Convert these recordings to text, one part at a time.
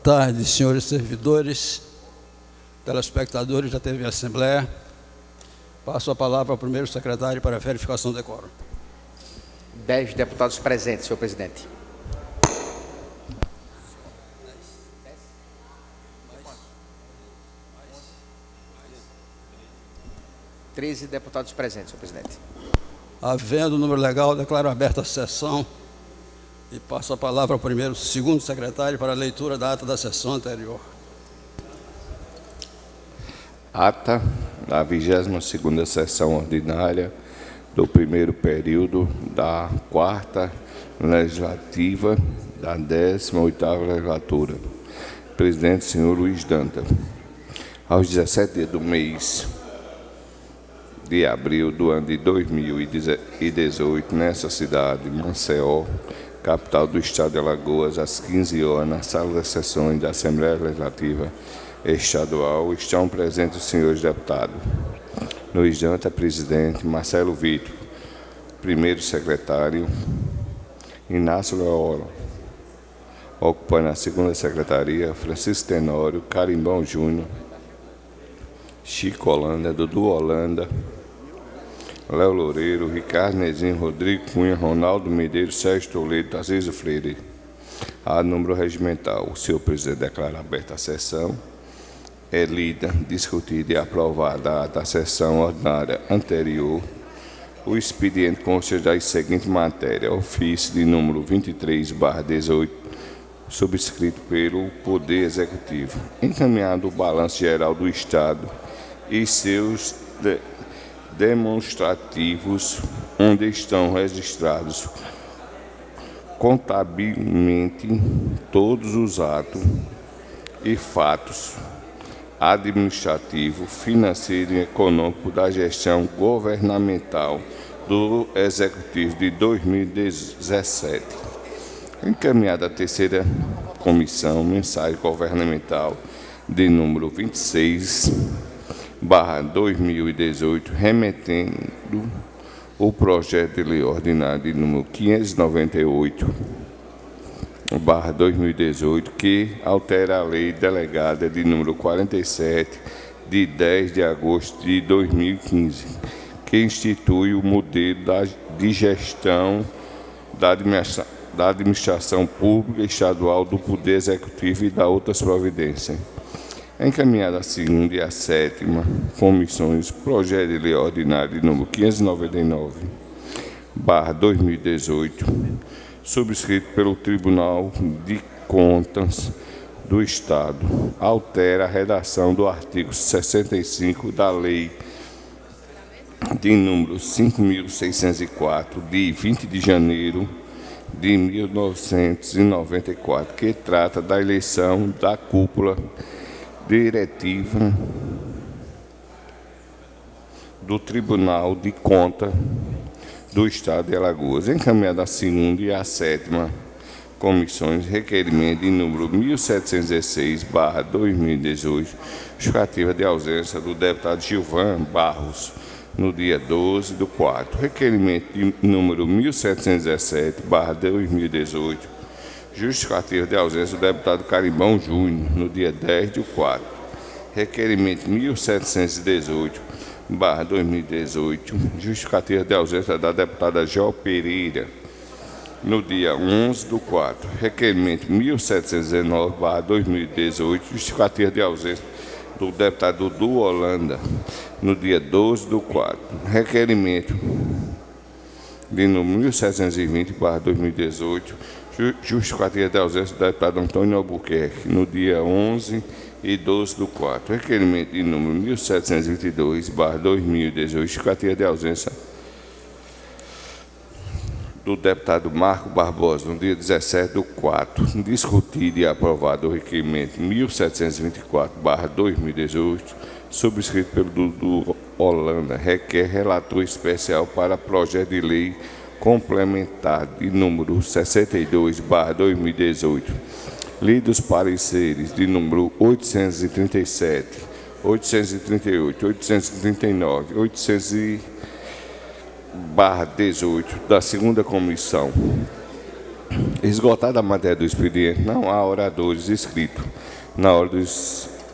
tarde, senhores servidores, telespectadores da TV Assembleia. Passo a palavra ao primeiro secretário para a verificação do decoro. 10 deputados presentes, senhor presidente. Treze deputados presentes, senhor presidente. Havendo o número legal, declaro aberta a sessão e passo a palavra ao segundo secretário para a leitura da ata da sessão anterior. Ata da 22ª sessão ordinária do primeiro período da 4ª legislativa da 18ª legislatura. Presidente, senhor Luiz Danta. Aos 17 dias do mês de abril do ano de 2018, nessa cidade, Maceió, capital do estado de Alagoas, às 15 horas, na sala das sessões da Assembleia Legislativa Estadual, estão presentes os senhores deputados Luiz Danta, presidente; Marcelo Vitor, primeiro secretário; Inácio Loyola, ocupando a segunda secretaria; Francisco Tenório, Carimbão Júnior, Chico Holanda, Dudu Holanda, Léo Loureiro, Ricardo Nezinho, Rodrigo Cunha, Ronaldo Medeiros, Sérgio Toledo, Tarcísio Freire. A número regimental. O senhor presidente declara aberta a sessão. É lida, discutida e aprovada a sessão ordinária anterior. O expediente consta das seguintes matérias: ofício de número 23/18, subscrito pelo Poder Executivo, encaminhado o balanço geral do Estado e seus demonstrativos, onde estão registrados contabilmente todos os atos e fatos administrativo, financeiro e econômico da gestão governamental do Executivo de 2017. Encaminhada a terceira comissão, mensagem governamental de número 26/2018, remetendo o projeto de lei ordinária de número 598/2018, que altera a lei delegada de número 47, de 10 de agosto de 2015, que institui o modelo de gestão da administração pública estadual do Poder Executivo e da outras providências. Encaminhada a segunda e a sétima comissões, projeto de lei ordinário de número 599/2018, subscrito pelo Tribunal de Contas do Estado, altera a redação do artigo 65 da Lei de número 5.604, de 20 de janeiro de 1994, que trata da eleição da cúpula diretiva do Tribunal de Contas do Estado de Alagoas. Encaminhada a segunda e a sétima comissões, requerimento de número 1716/2018, justificativa de ausência do deputado Gilvan Barros, no dia 12/4. Requerimento de número 1717/2018, justificativa de ausência do deputado Carimbão Júnior, no dia 10/4. Requerimento 1718/2018, justificativa de ausência da deputada Jó Pereira, no dia 11/4. Requerimento 1719/2018, justificativa de ausência do deputado Dudu Holanda, no dia 12/4. Requerimento de número 1720/2018, justificativa de ausência do deputado Antônio Albuquerque, no dia 11 e 12/4. Requerimento de número 1722/2018, justificativa de ausência do deputado Marco Barbosa, no dia 17/4. Discutido e aprovado o requerimento 1724/2018, subscrito pelo Dudu Holanda, requer relator especial para projeto de lei complementar de número 62/2018. Lidos pareceres de número 837, 838, 839, 800/18 da segunda comissão Esgotada a matéria do expediente, não há oradores inscritos. Na hora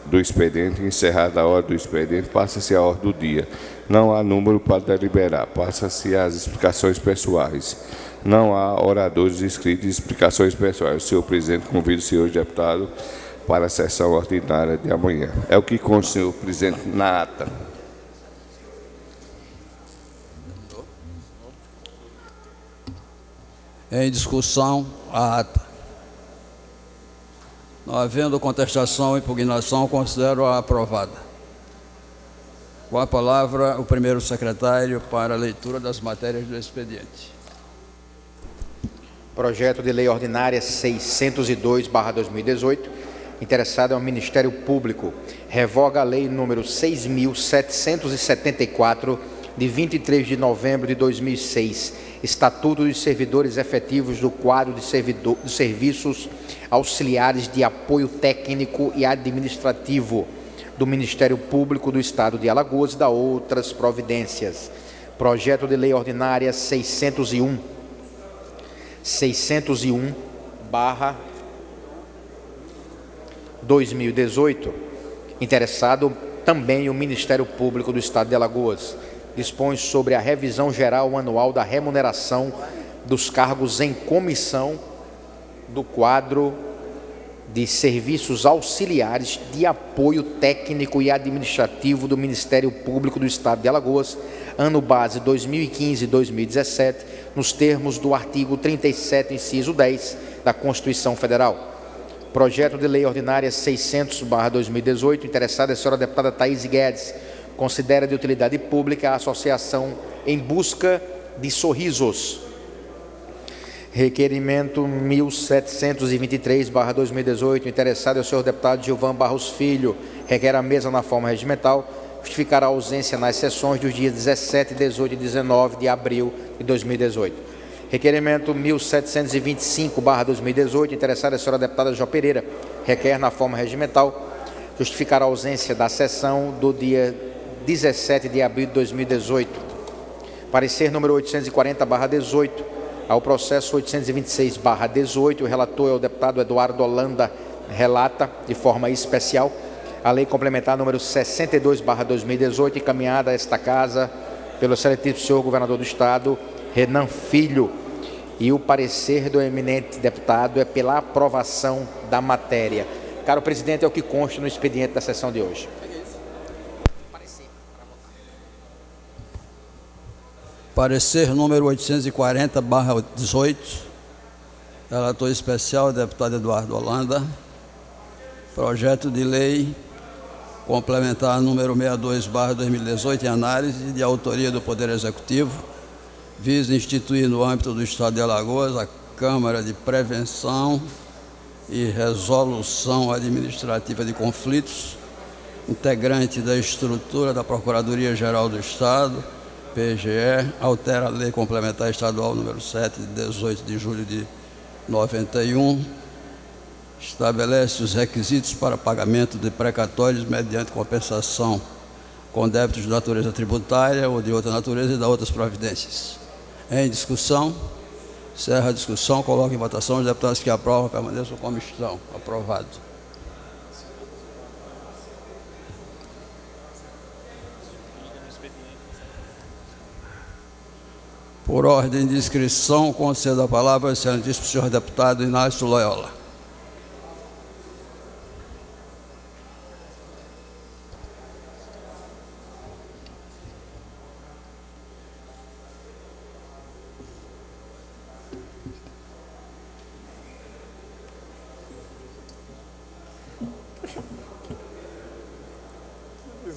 do expediente, encerrada a hora do expediente, passa-se a ordem do dia. Não há número para deliberar, passa-se as explicações pessoais. Não há oradores inscritos e explicações pessoais. O senhor presidente convida o senhor deputado para a sessão ordinária de amanhã. É o que consta, senhor presidente, na ata. Em discussão, a ata. Não havendo contestação ou impugnação, considero-a aprovada. Com a palavra, o primeiro secretário para a leitura das matérias do expediente. Projeto de Lei Ordinária 602/2018, interessado é o Ministério Público, revoga a Lei número 6.774, de 23 de novembro de 2006, Estatuto dos Servidores Efetivos do quadro de serviços auxiliares de apoio técnico e administrativo do Ministério Público do Estado de Alagoas e da outras providências. Projeto de Lei Ordinária 601/2018, interessado também o Ministério Público do Estado de Alagoas, dispõe sobre a revisão geral anual da remuneração dos cargos em comissão do quadro de serviços auxiliares de apoio técnico e administrativo do Ministério Público do Estado de Alagoas, ano base 2015 e 2017, nos termos do artigo 37, inciso 10 da Constituição Federal. Projeto de Lei Ordinária 600/2018, interessada é a senhora deputada Thaís Guedes, considera de utilidade pública a Associação Em Busca de Sorrisos. Requerimento 1723/2018, interessado é o senhor deputado Gilvan Barros Filho, requer a mesa na forma regimental, justificar a ausência nas sessões dos dias 17, 18 e 19 de abril de 2018. Requerimento 1725/2018, interessado é a senhora deputada Jó Pereira, requer na forma regimental, justificar a ausência da sessão do dia 17 de abril de 2018. Parecer número 840/18, ao processo 826/18, o relator é o deputado Eduardo Holanda, relata de forma especial a lei complementar número 62/2018, encaminhada a esta casa pelo excelentíssimo senhor governador do Estado, Renan Filho, e o parecer do eminente deputado é pela aprovação da matéria. Caro presidente, é o que consta no expediente da sessão de hoje. Parecer número 840/18, relator especial, deputado Eduardo Holanda. Projeto de lei complementar número 62/2018, em análise, de autoria do Poder Executivo, visa instituir no âmbito do Estado de Alagoas a Câmara de Prevenção e Resolução Administrativa de Conflitos, integrante da estrutura da Procuradoria-Geral do Estado, PGE, altera a Lei Complementar Estadual número 7, de 18 de julho de 91, estabelece os requisitos para pagamento de precatórios mediante compensação com débitos de natureza tributária ou de outra natureza e da outras providências. Em discussão, encerra a discussão, coloca em votação. Os deputados que aprovam permaneçam como estão. Aprovado. Por ordem de inscrição, concedo a palavra ao excelentíssimo senhor deputado Inácio Loyola.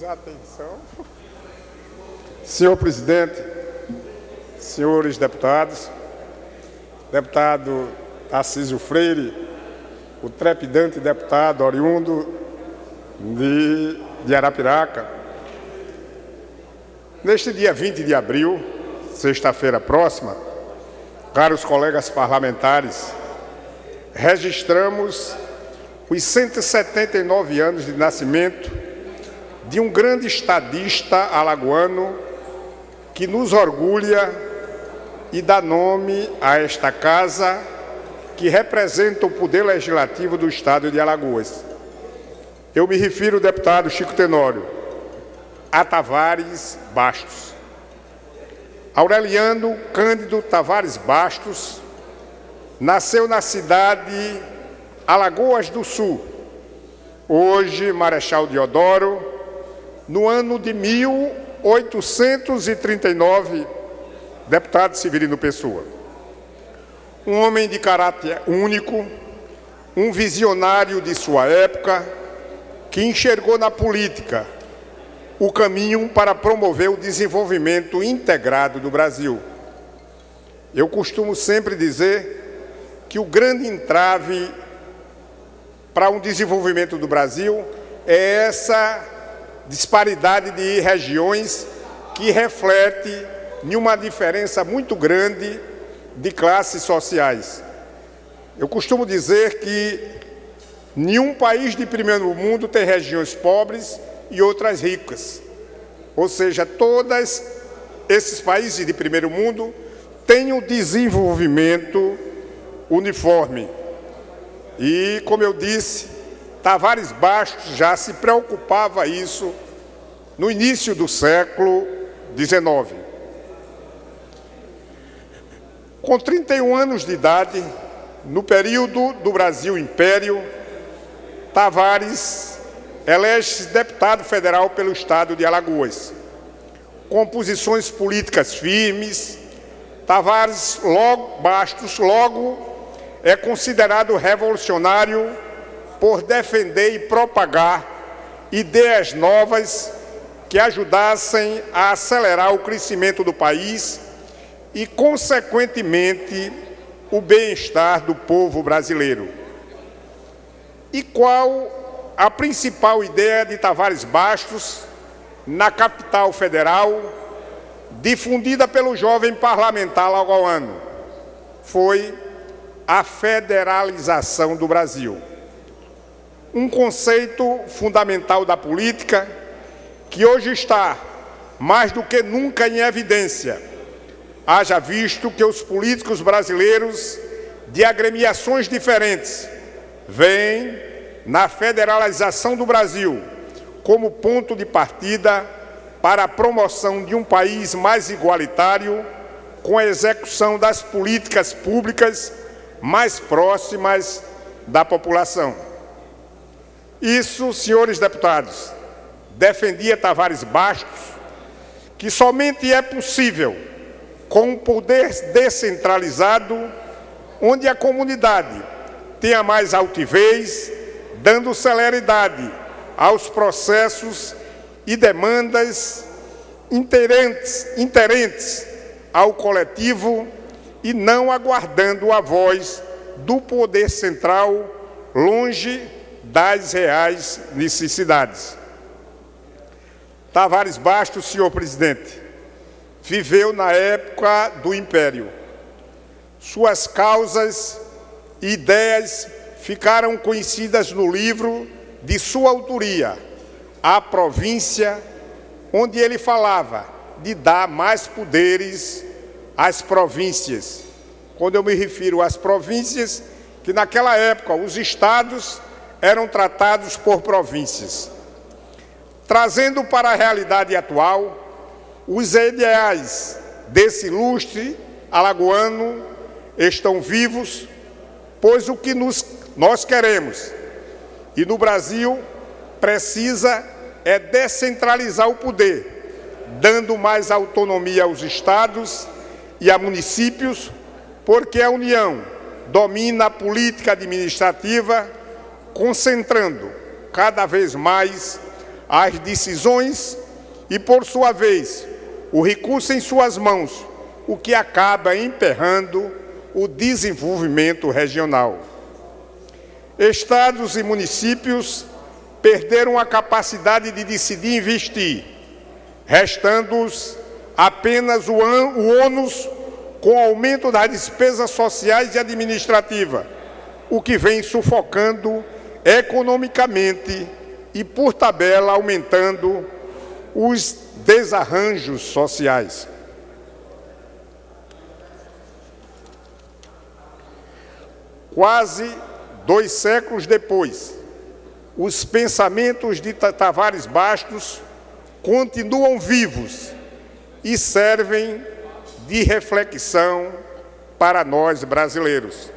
Atenção. Senhor presidente, senhores deputados, deputado Tarcísio Freire, o trepidante deputado oriundo de Arapiraca, neste dia 20 de abril, sexta-feira próxima, caros colegas parlamentares, registramos os 179 anos de nascimento de um grande estadista alagoano que nos orgulha e dá nome a esta casa que representa o poder legislativo do Estado de Alagoas. Eu me refiro, deputado Chico Tenório, a Tavares Bastos. Aureliano Cândido Tavares Bastos nasceu na cidade Alagoas do Sul, hoje Marechal Deodoro, no ano de 1839, deputado Severino Pessoa. Um homem de caráter único, um visionário de sua época, que enxergou na política o caminho para promover o desenvolvimento integrado do Brasil. Eu costumo sempre dizer que o grande entrave para um desenvolvimento do Brasil é essa disparidade de regiões que reflete em uma diferença muito grande de classes sociais. Eu costumo dizer que nenhum país de primeiro mundo tem regiões pobres e outras ricas. Ou seja, todos esses países de primeiro mundo têm um desenvolvimento uniforme. E, como eu disse, Tavares Bastos já se preocupava isso no início do século XIX. Com 31 anos de idade, no período do Brasil Império, Tavares elege-se deputado federal pelo Estado de Alagoas. Com posições políticas firmes, Tavares Bastos é considerado revolucionário por defender e propagar ideias novas que ajudassem a acelerar o crescimento do país e, consequentemente, o bem-estar do povo brasileiro. E qual a principal ideia de Tavares Bastos na capital federal, difundida pelo jovem parlamentar alagoano? Foi a federalização do Brasil. Um conceito fundamental da política que hoje está mais do que nunca em evidência, haja visto que os políticos brasileiros de agremiações diferentes veem na federalização do Brasil como ponto de partida para a promoção de um país mais igualitário, com a execução das políticas públicas mais próximas da população. Isso, senhores deputados, defendia Tavares Bastos, que somente é possível com um poder descentralizado, onde a comunidade tenha mais altivez, dando celeridade aos processos e demandas interentes ao coletivo e não aguardando a voz do poder central longe das reais necessidades. Tavares Bastos, senhor presidente, viveu na época do Império. Suas causas e ideias ficaram conhecidas no livro de sua autoria, A Província, onde ele falava de dar mais poderes às províncias. Quando eu me refiro às províncias, que naquela época os estados eram tratados por províncias. Trazendo para a realidade atual, os ideais desse ilustre alagoano estão vivos, pois o que nós queremos, e no Brasil precisa, é descentralizar o poder, dando mais autonomia aos estados e a municípios, porque a União domina a política administrativa, concentrando cada vez mais as decisões e, por sua vez, o recurso em suas mãos, o que acaba emperrando o desenvolvimento regional. Estados e municípios perderam a capacidade de decidir e investir, restando-os apenas o ônus com o aumento das despesas sociais e administrativas, o que vem sufocando economicamente e, por tabela, aumentando os desarranjos sociais. Quase 2 séculos depois, os pensamentos de Tavares Bastos continuam vivos e servem de reflexão para nós brasileiros.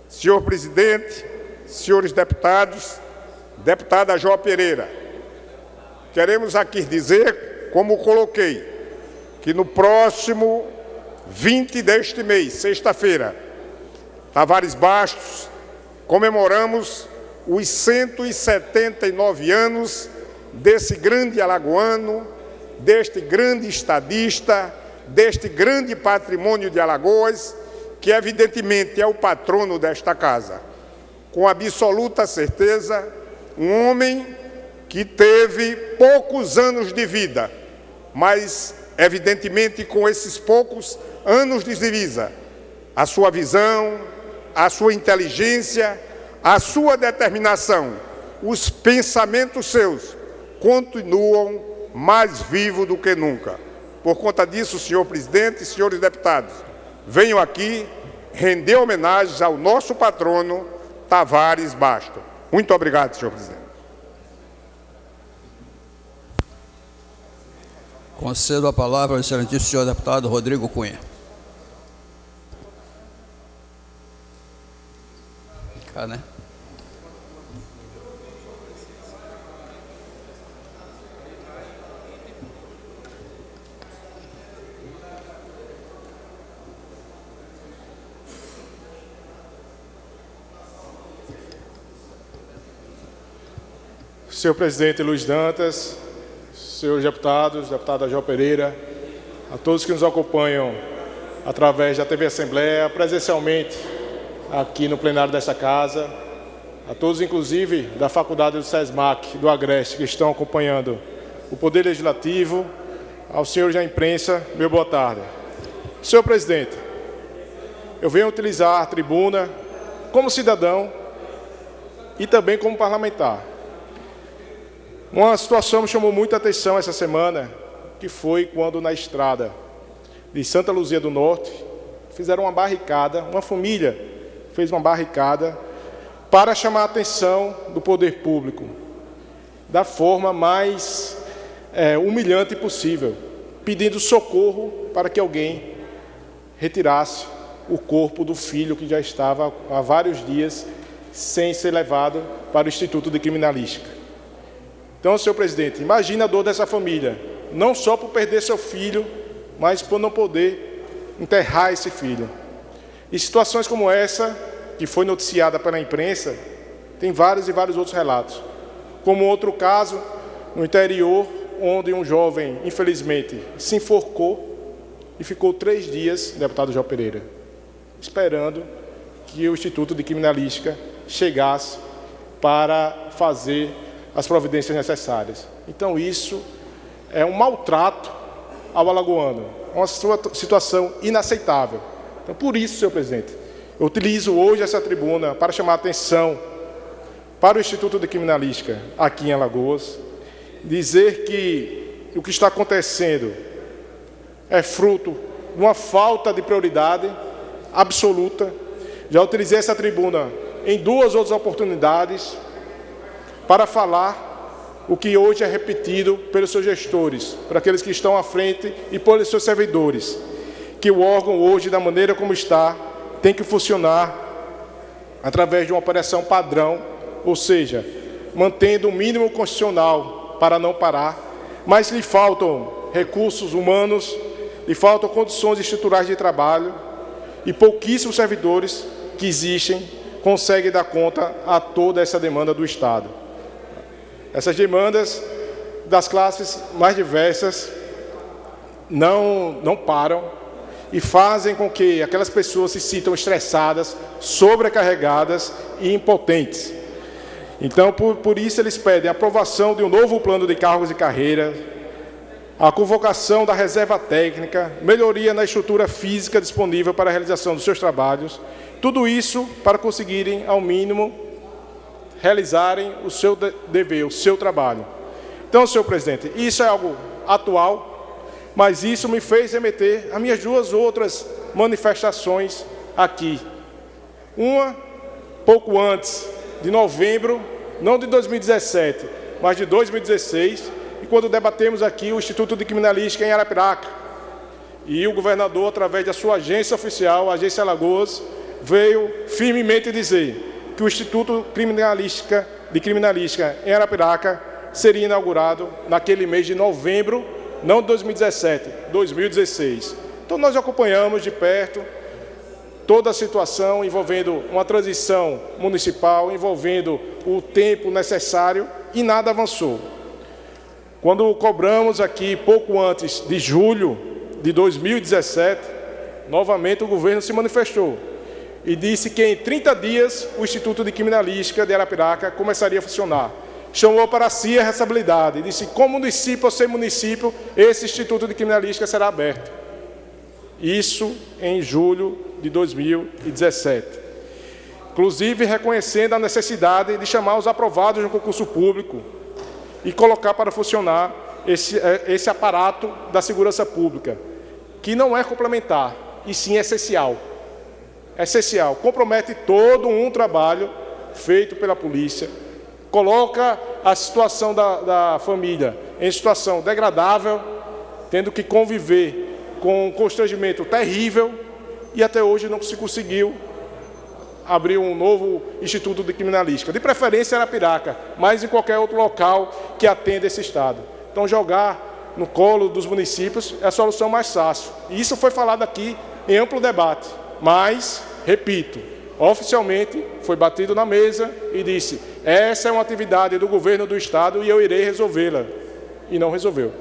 Senhor presidente, senhores deputados, deputada Jó Pereira, queremos aqui dizer, como coloquei, que no próximo 20 deste mês, sexta-feira, Tavares Bastos, comemoramos os 179 anos desse grande alagoano, deste grande estadista, deste grande patrimônio de Alagoas, que evidentemente é o patrono desta casa. Com absoluta certeza, um homem que teve poucos anos de vida, mas evidentemente com esses poucos anos de vida, a sua visão, a sua inteligência, a sua determinação, os pensamentos seus continuam mais vivos do que nunca. Por conta disso, senhor presidente e senhores deputados, venho aqui render homenagens ao nosso patrono, Tavares Bastos. Muito obrigado, senhor presidente. Concedo a palavra ao excelentíssimo senhor deputado Rodrigo Cunha. Cá, né? Senhor presidente Luiz Dantas, senhores deputados, deputada Jó Pereira, a todos que nos acompanham através da TV Assembleia, presencialmente aqui no plenário desta casa, a todos, inclusive, da Faculdade do SESMAC, do Agreste, que estão acompanhando o Poder Legislativo, aos senhores da imprensa, meu boa tarde. Senhor presidente, eu venho utilizar a tribuna como cidadão e também como parlamentar. Uma situação me chamou muita atenção essa semana, que foi quando na estrada de Santa Luzia do Norte fizeram uma barricada, uma família fez uma barricada para chamar a atenção do poder público da forma mais humilhante possível, pedindo socorro para que alguém retirasse o corpo do filho que já estava há vários dias sem ser levado para o Instituto de Criminalística. Então, senhor presidente, imagine a dor dessa família, não só por perder seu filho, mas por não poder enterrar esse filho. E situações como essa, que foi noticiada pela imprensa, tem vários e vários outros relatos. Como outro caso, no interior, onde um jovem, infelizmente, se enforcou e ficou 3 dias, deputado Jó Pereira, esperando que o Instituto de Criminalística chegasse para fazer as providências necessárias. Então, isso é um maltrato ao alagoano, uma situação inaceitável. Então, por isso, senhor presidente, eu utilizo hoje essa tribuna para chamar a atenção para o Instituto de Criminalística aqui em Alagoas, dizer que o que está acontecendo é fruto de uma falta de prioridade absoluta. Já utilizei essa tribuna em 2 outras oportunidades para falar o que hoje é repetido pelos seus gestores, para aqueles que estão à frente e pelos seus servidores, que o órgão hoje, da maneira como está, tem que funcionar através de uma operação padrão, ou seja, mantendo o mínimo constitucional para não parar, mas lhe faltam recursos humanos, lhe faltam condições estruturais de trabalho e pouquíssimos servidores que existem conseguem dar conta a toda essa demanda do Estado. Essas demandas das classes mais diversas não param e fazem com que aquelas pessoas se sintam estressadas, sobrecarregadas e impotentes. Então, por isso, eles pedem a aprovação de um novo plano de cargos e carreira, a convocação da reserva técnica, melhoria na estrutura física disponível para a realização dos seus trabalhos, tudo isso para conseguirem, ao mínimo, realizarem o seu dever, o seu trabalho. Então, senhor presidente, isso é algo atual, mas isso me fez remeter a minhas 2 outras manifestações aqui. Uma pouco antes de novembro, não de 2017, mas de 2016, e quando debatemos aqui o Instituto de Criminalística em Arapiraca. E o governador, através da sua agência oficial, a Agência Alagoas, veio firmemente dizer que o Instituto de Criminalística em Arapiraca seria inaugurado naquele mês de novembro, não de 2017, 2016. Então nós acompanhamos de perto toda a situação envolvendo uma transição municipal, envolvendo o tempo necessário e nada avançou. Quando cobramos aqui, pouco antes de julho de 2017, novamente o governo se manifestou e disse que em 30 dias o Instituto de Criminalística de Arapiraca começaria a funcionar. Chamou para si a responsabilidade e disse, como município ou sem município, esse Instituto de Criminalística será aberto. Isso em julho de 2017. Inclusive reconhecendo a necessidade de chamar os aprovados no concurso público e colocar para funcionar esse aparato da segurança pública, que não é complementar, e sim essencial. Essencial, compromete todo um trabalho feito pela polícia, coloca a situação da família em situação degradável, tendo que conviver com um constrangimento terrível, e até hoje não se conseguiu abrir um novo Instituto de Criminalística, de preferência em Arapiraca, mas em qualquer outro local que atenda esse Estado. Então, jogar no colo dos municípios é a solução mais fácil. E isso foi falado aqui em amplo debate, mas, repito, oficialmente foi batido na mesa e disse, essa é uma atividade do governo do Estado e eu irei resolvê-la. E não resolveu.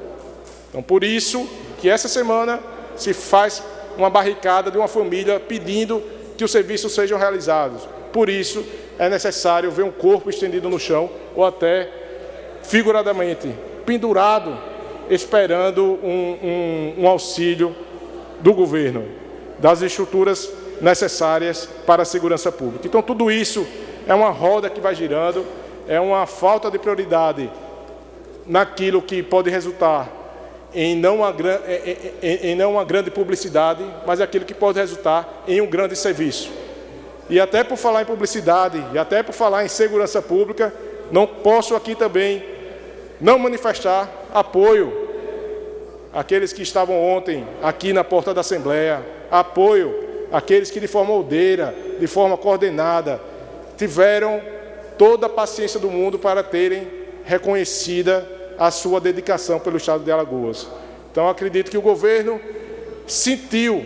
Então, por isso que essa semana se faz uma barricada de uma família pedindo que os serviços sejam realizados. Por isso, é necessário ver um corpo estendido no chão ou até, figuradamente, pendurado, esperando um auxílio do governo, das estruturas necessárias para a segurança pública. Então, tudo isso é uma roda que vai girando, é uma falta de prioridade naquilo que pode resultar em não uma grande publicidade, mas aquilo que pode resultar em um grande serviço. E até por falar em publicidade, e até por falar em segurança pública, não posso aqui também não manifestar apoio àqueles que estavam ontem aqui na porta da Assembleia, apoio àqueles que de forma ordeira, de forma coordenada, tiveram toda a paciência do mundo para terem reconhecida a sua dedicação pelo Estado de Alagoas. Então, acredito que o governo sentiu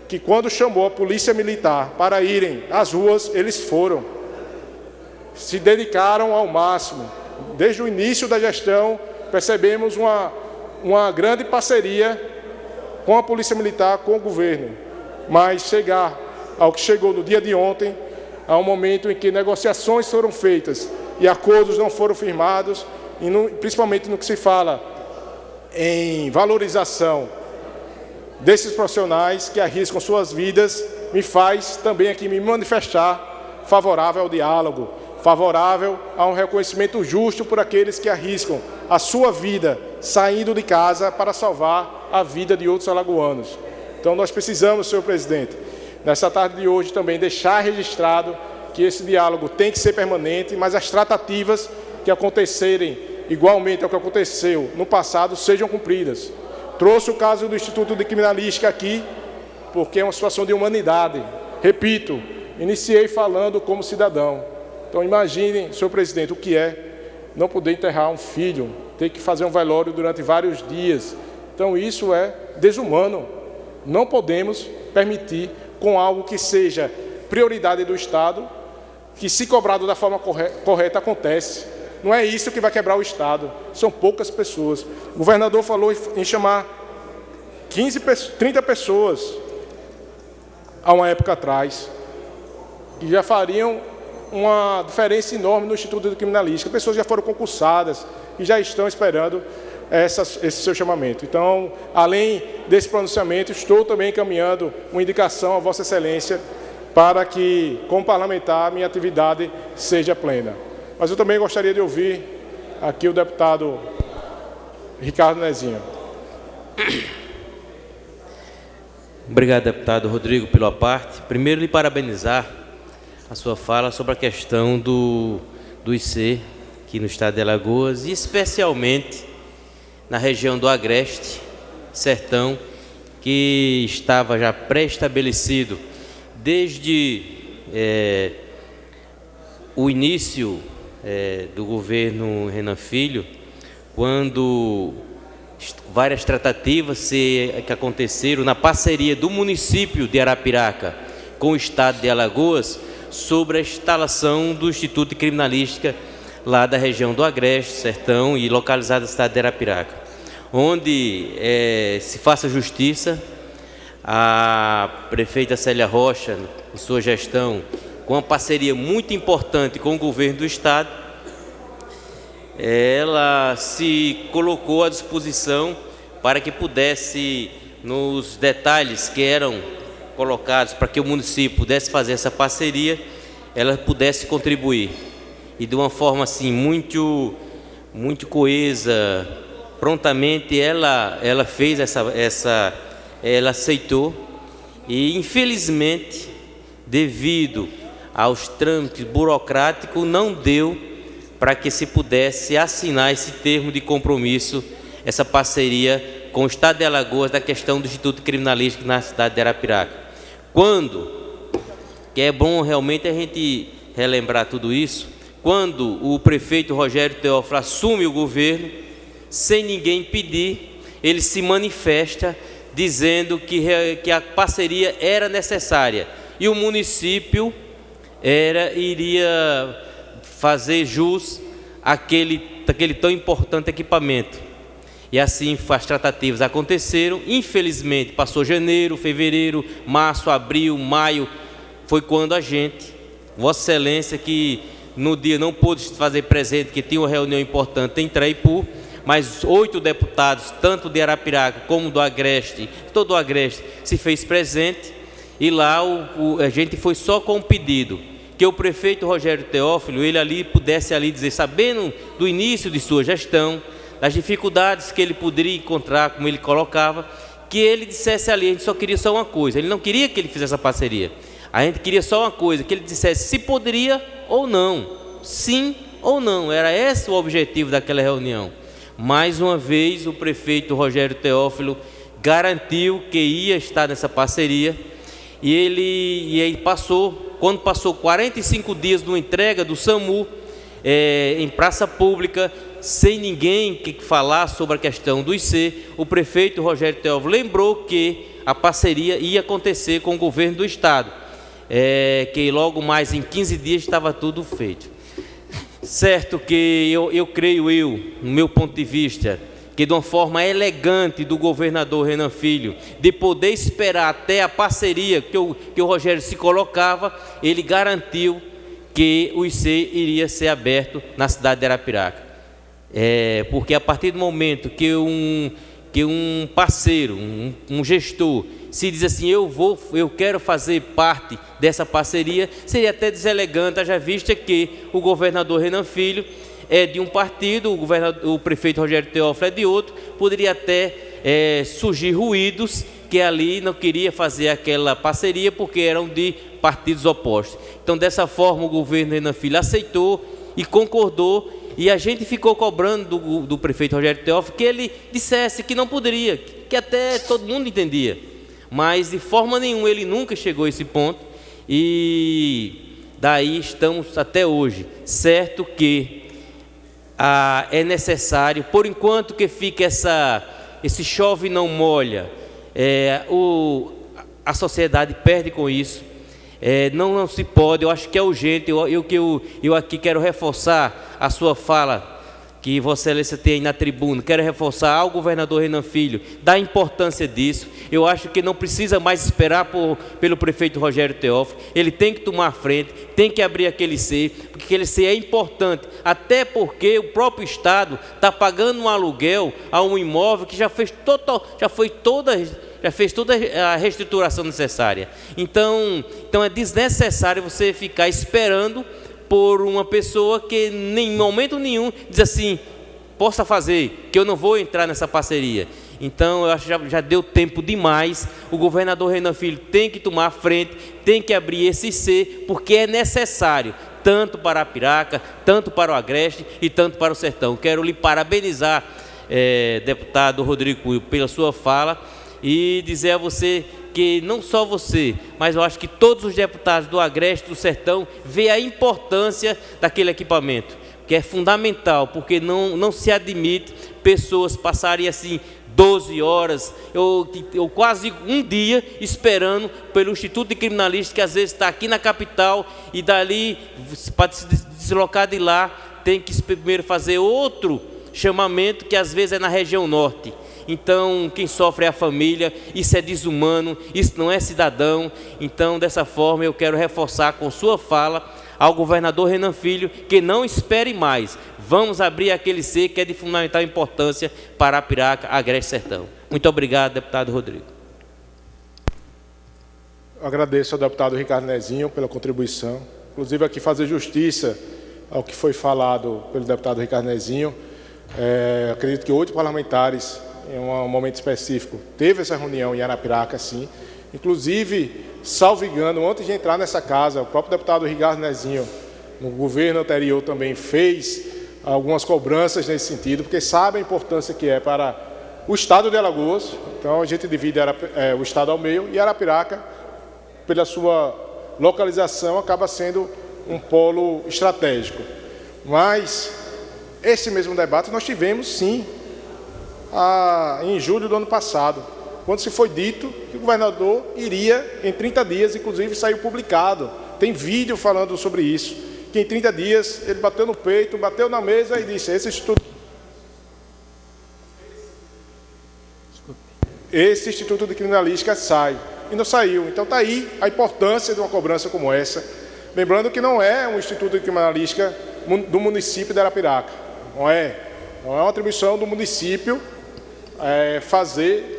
que quando chamou a Polícia Militar para irem às ruas, eles foram. Se dedicaram ao máximo. Desde o início da gestão, percebemos uma grande parceria com a Polícia Militar, com o governo. Mas chegar ao que chegou no dia de ontem, a um momento em que negociações foram feitas e acordos não foram firmados, e principalmente no que se fala em valorização desses profissionais que arriscam suas vidas, me faz também aqui me manifestar favorável ao diálogo, favorável a um reconhecimento justo por aqueles que arriscam a sua vida saindo de casa para salvar a vida de outros alagoanos. Então nós precisamos, senhor presidente, nessa tarde de hoje também deixar registrado que esse diálogo tem que ser permanente, mas as tratativas que acontecerem igualmente ao que aconteceu no passado sejam cumpridas. Trouxe o caso do Instituto de Criminalística aqui, porque é uma situação de humanidade. Repito, iniciei falando como cidadão. Então imaginem, senhor presidente, o que é não poder enterrar um filho, ter que fazer um velório durante vários dias. Então isso é desumano. Não podemos permitir com algo que seja prioridade do Estado, que se cobrado da forma correta acontece. Não é isso que vai quebrar o Estado, são poucas pessoas. O governador falou em chamar 30 pessoas há uma época atrás, que já fariam uma diferença enorme no Instituto de Criminalística. Pessoas já foram concursadas e já estão esperando esse seu chamamento. Então, além desse pronunciamento, estou também encaminhando uma indicação à Vossa Excelência para que, como parlamentar, minha atividade seja plena. Mas eu também gostaria de ouvir aqui o deputado Ricardo Nezinho. Obrigado, deputado Rodrigo, pela parte. Primeiro, lhe parabenizar a sua fala sobre a questão do IC aqui no estado de Alagoas, e especialmente na região do Agreste, Sertão, que estava já pré-estabelecido desde o início do governo Renan Filho, quando várias tratativas que aconteceram na parceria do município de Arapiraca com o estado de Alagoas sobre a instalação do Instituto de Criminalística lá da região do Agreste, Sertão e localizado no estado de Arapiraca, onde se faça justiça. A prefeita Célia Rocha, em sua gestão, com uma parceria muito importante com o governo do estado, ela se colocou à disposição para que pudesse, nos detalhes que eram colocados para que o município pudesse fazer essa parceria, ela pudesse contribuir. E de uma forma assim muito coesa, prontamente ela fez ela aceitou, e infelizmente, devido aos trâmites burocráticos, não deu para que se pudesse assinar esse termo de compromisso, essa parceria com o estado de Alagoas da questão do Instituto Criminalístico na cidade de Arapiraca. Que é bom realmente a gente relembrar tudo isso, quando o prefeito Rogério Teófilo assume o governo, sem ninguém pedir, ele se manifesta dizendo que a parceria era necessária e o município iria fazer jus àquele tão importante equipamento. E assim as tratativas aconteceram. Infelizmente, passou janeiro, fevereiro, março, abril, maio, foi quando a gente, Vossa Excelência, que no dia não pôde fazer presente, que tinha uma reunião importante em Traipu, mas 8 deputados, tanto de Arapiraca como do Agreste, todo o Agreste, se fez presente, e lá a gente foi só com um pedido, que o prefeito Rogério Teófilo, ele ali pudesse dizer, sabendo do início de sua gestão, das dificuldades que ele poderia encontrar, como ele colocava, que ele dissesse ali, a gente só queria só uma coisa, ele não queria que ele fizesse essa parceria, a gente queria só uma coisa, que ele dissesse se poderia ou não, sim ou não, era esse o objetivo daquela reunião. Mais uma vez, o prefeito Rogério Teófilo garantiu que ia estar nessa parceria, e ele passou, quando passou 45 dias de uma entrega do SAMU em praça pública, sem ninguém que falar sobre a questão do IC, o prefeito Rogério Teófilo lembrou que a parceria ia acontecer com o governo do estado, que logo mais em 15 dias estava tudo feito. Certo que eu creio, no meu ponto de vista, que de uma forma elegante do governador Renan Filho, de poder esperar até a parceria que o Rogério se colocava, ele garantiu que o IC iria ser aberto na cidade de Arapiraca. Porque a partir do momento que um parceiro, um gestor, se diz assim, eu quero fazer parte dessa parceria, seria até deselegante, já vista que o governador Renan Filho é de um partido, o prefeito Rogério Teófilo é de outro, poderia até surgir ruídos que ali não queria fazer aquela parceria porque eram de partidos opostos. Então, dessa forma, o governo Renan Filho aceitou e concordou, e a gente ficou cobrando do prefeito Rogério Teófilo que ele dissesse que não poderia, que até todo mundo entendia, mas de forma nenhuma ele nunca chegou a esse ponto, e daí estamos até hoje, certo que é necessário, por enquanto que fica esse chove e não molha, a sociedade perde com isso, não se pode, eu acho que é urgente, eu aqui quero reforçar a sua fala, que Vossa Excelência tem aí na tribuna, quero reforçar ao governador Renan Filho da importância disso. Eu acho que não precisa mais esperar pelo prefeito Rogério Teófilo, ele tem que tomar a frente, tem que abrir aquele IC, porque aquele IC é importante, até porque o próprio Estado está pagando um aluguel a um imóvel que já fez toda a reestruturação necessária. Então é desnecessário você ficar esperando por uma pessoa que em momento nenhum diz assim, possa fazer, que eu não vou entrar nessa parceria. Então, eu acho que já deu tempo demais. O governador Renan Filho tem que tomar a frente, tem que abrir esse IC, porque é necessário, tanto para Arapiraca, tanto para o Agreste e tanto para o Sertão. Quero lhe parabenizar, deputado Rodrigo Cunha, pela sua fala e dizer a você que não só você, mas eu acho que todos os deputados do Agreste e do Sertão veem a importância daquele equipamento, que é fundamental, porque não se admite pessoas passarem assim 12 horas ou quase um dia esperando pelo Instituto de Criminalística, que às vezes está aqui na capital e dali, para se deslocar de lá, tem que primeiro fazer outro chamamento, que às vezes é na região norte. Então, quem sofre é a família, isso é desumano, isso não é cidadão. Então, dessa forma, eu quero reforçar com sua fala ao governador Renan Filho que não espere mais. Vamos abrir aquele C que é de fundamental importância para Arapiraca, Agreste e Sertão. Muito obrigado, deputado Rodrigo. Eu agradeço ao deputado Ricardo Nezinho pela contribuição. Inclusive, aqui fazer justiça ao que foi falado pelo deputado Ricardo Nezinho. Acredito que 8 parlamentares, em um momento específico, teve essa reunião em Arapiraca, sim. Inclusive, salvo engano, antes de entrar nessa casa, o próprio deputado Ricardo Nezinho, no governo anterior, também fez algumas cobranças nesse sentido, porque sabe a importância que é para o estado de Alagoas. Então, a gente divide o estado ao meio, e Arapiraca, pela sua localização, acaba sendo um polo estratégico. Mas esse mesmo debate nós tivemos, sim, em julho do ano passado, quando se foi dito que o governador iria em 30 dias, inclusive saiu publicado, tem vídeo falando sobre isso, que em 30 dias ele bateu no peito, bateu na mesa e disse: esse Instituto de Criminalística sai. E não saiu. Então está aí a importância de uma cobrança como essa. Lembrando que não é um Instituto de Criminalística do município de Arapiraca. Não é uma atribuição do município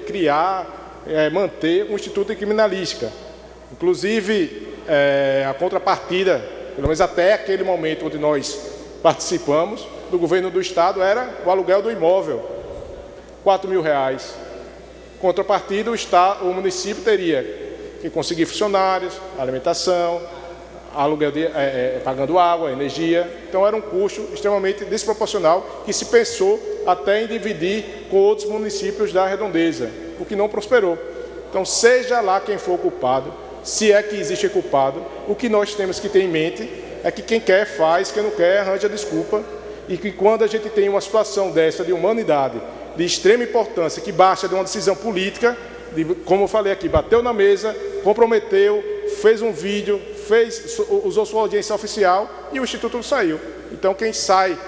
criar, manter um Instituto de Criminalística. Inclusive, a contrapartida, pelo menos até aquele momento onde nós participamos, do governo do estado, era o aluguel do imóvel, R$4.000. Contrapartida, o município teria que conseguir funcionários, alimentação, aluguel pagando água, energia. Então era um custo extremamente desproporcional, que se pensou até em dividir com outros municípios da redondeza, o que não prosperou. Então, seja lá quem for o culpado, se é que existe culpado, o que nós temos que ter em mente é que quem quer faz, quem não quer arranja desculpa, e que quando a gente tem uma situação dessa de humanidade, de extrema importância, que baixa de uma decisão política, como eu falei aqui, bateu na mesa, comprometeu, fez um vídeo, usou sua audiência oficial e o Instituto saiu. Então, quem sai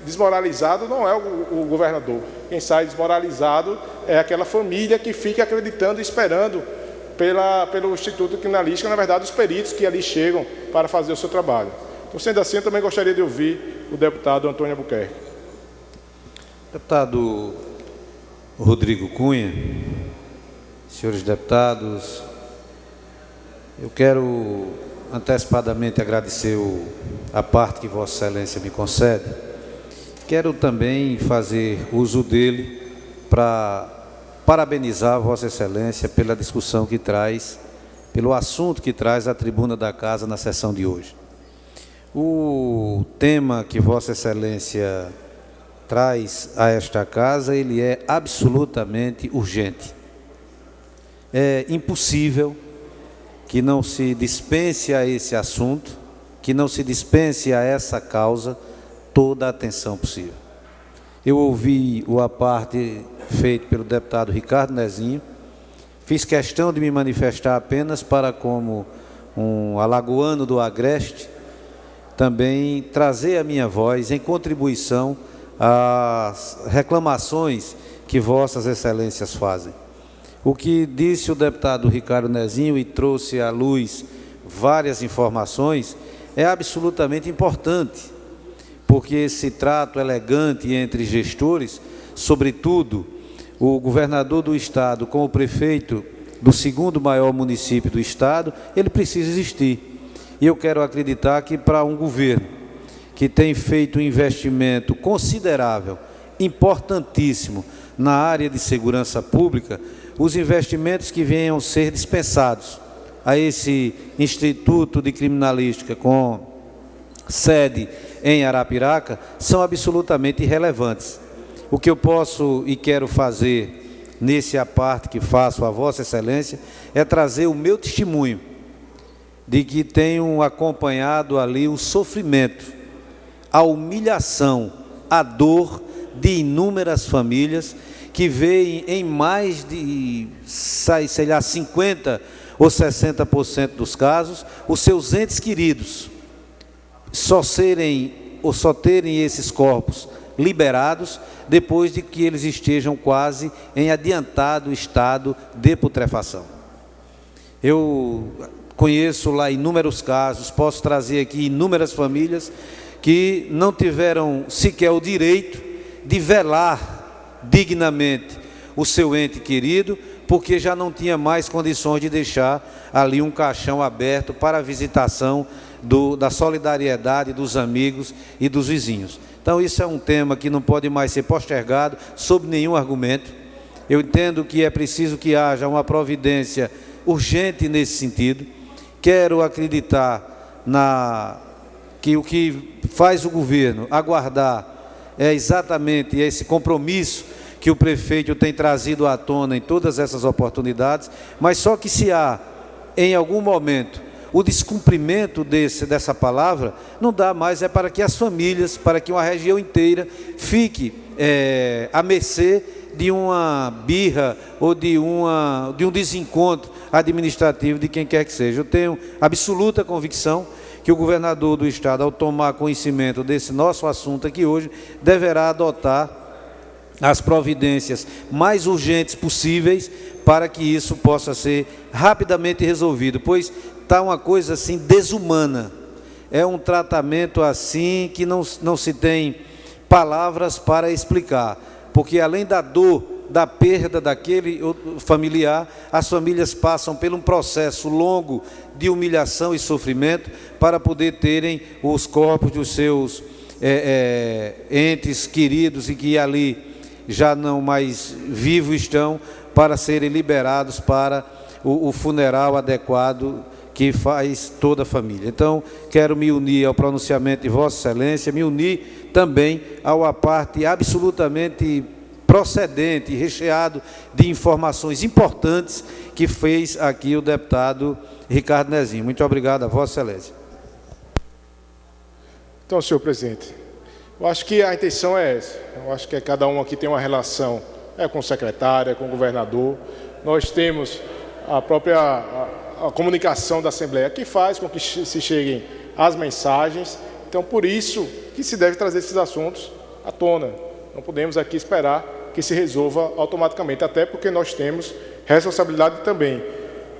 desmoralizado não é o governador. Quem sai desmoralizado é aquela família que fica acreditando e esperando pelo Instituto de Criminalística, na verdade, os peritos que ali chegam para fazer o seu trabalho. Então, sendo assim, eu também gostaria de ouvir o deputado Antônio Albuquerque. Deputado Rodrigo Cunha, senhores deputados, eu quero antecipadamente agradecer a parte que Vossa Excelência me concede. Quero também fazer uso dele para parabenizar Vossa Excelência pela discussão que traz, pelo assunto que traz à tribuna da Casa na sessão de hoje. O tema que Vossa Excelência traz a esta Casa, ele é absolutamente urgente. É impossível que não se dispense a esse assunto, que não se dispense a essa causa toda a atenção possível. Eu ouvi o aparte feito pelo deputado Ricardo Nezinho, fiz questão de me manifestar apenas para, como um alagoano do Agreste, também trazer a minha voz em contribuição às reclamações que Vossas Excelências fazem. O que disse o deputado Ricardo Nezinho e trouxe à luz várias informações é absolutamente importante, porque esse trato elegante entre gestores, sobretudo o governador do estado com o prefeito do segundo maior município do estado, ele precisa existir. E eu quero acreditar que para um governo que tem feito um investimento considerável importantíssimo na área de segurança pública os investimentos que venham ser dispensados a esse Instituto de Criminalística com sede em Arapiraca são absolutamente irrelevantes. O que eu posso e quero fazer nesse aparte que faço a Vossa Excelência é trazer o meu testemunho de que tenho acompanhado ali o sofrimento, a humilhação, a dor de inúmeras famílias que veem em mais de, sei lá, 50% ou 60% dos casos, os seus entes queridos só terem esses corpos liberados depois de que eles estejam quase em adiantado estado de putrefação. Eu conheço lá inúmeros casos, posso trazer aqui inúmeras famílias que não tiveram sequer o direito de velar dignamente o seu ente querido, porque já não tinha mais condições de deixar ali um caixão aberto para a visitação da solidariedade dos amigos e dos vizinhos. Então isso é um tema que não pode mais ser postergado sob nenhum argumento. Eu entendo que é preciso que haja uma providência urgente nesse sentido. Quero acreditar que o que faz o governo aguardar é exatamente esse compromisso que o prefeito tem trazido à tona em todas essas oportunidades, mas só que se há, em algum momento, o descumprimento dessa palavra, não dá mais, é para que as famílias, para que uma região inteira fique à mercê de uma birra ou de um desencontro administrativo de quem quer que seja. Eu tenho absoluta convicção que o governador do estado, ao tomar conhecimento desse nosso assunto aqui hoje, deverá adotar as providências mais urgentes possíveis para que isso possa ser rapidamente resolvido, pois está uma coisa assim desumana, é um tratamento assim que não se tem palavras para explicar, porque além da dor, da perda daquele familiar, as famílias passam por um processo longo de humilhação e sofrimento para poder terem os corpos dos seus entes queridos e que ali já não mais vivos estão, para serem liberados para o funeral adequado que faz toda a família. Então, quero me unir ao pronunciamento de Vossa Excelência, me unir também ao aparte absolutamente procedente e recheado de informações importantes que fez aqui o deputado Ricardo Nezinho. Muito obrigado a Vossa Excelência. Então, senhor presidente, eu acho que a intenção é essa. Eu acho que cada um aqui tem uma relação com o secretário, com o governador. Nós temos a própria a comunicação da Assembleia que faz com que se cheguem as mensagens. Então, por isso que se deve trazer esses assuntos à tona. Não podemos aqui esperar que se resolva automaticamente, até porque nós temos responsabilidade também.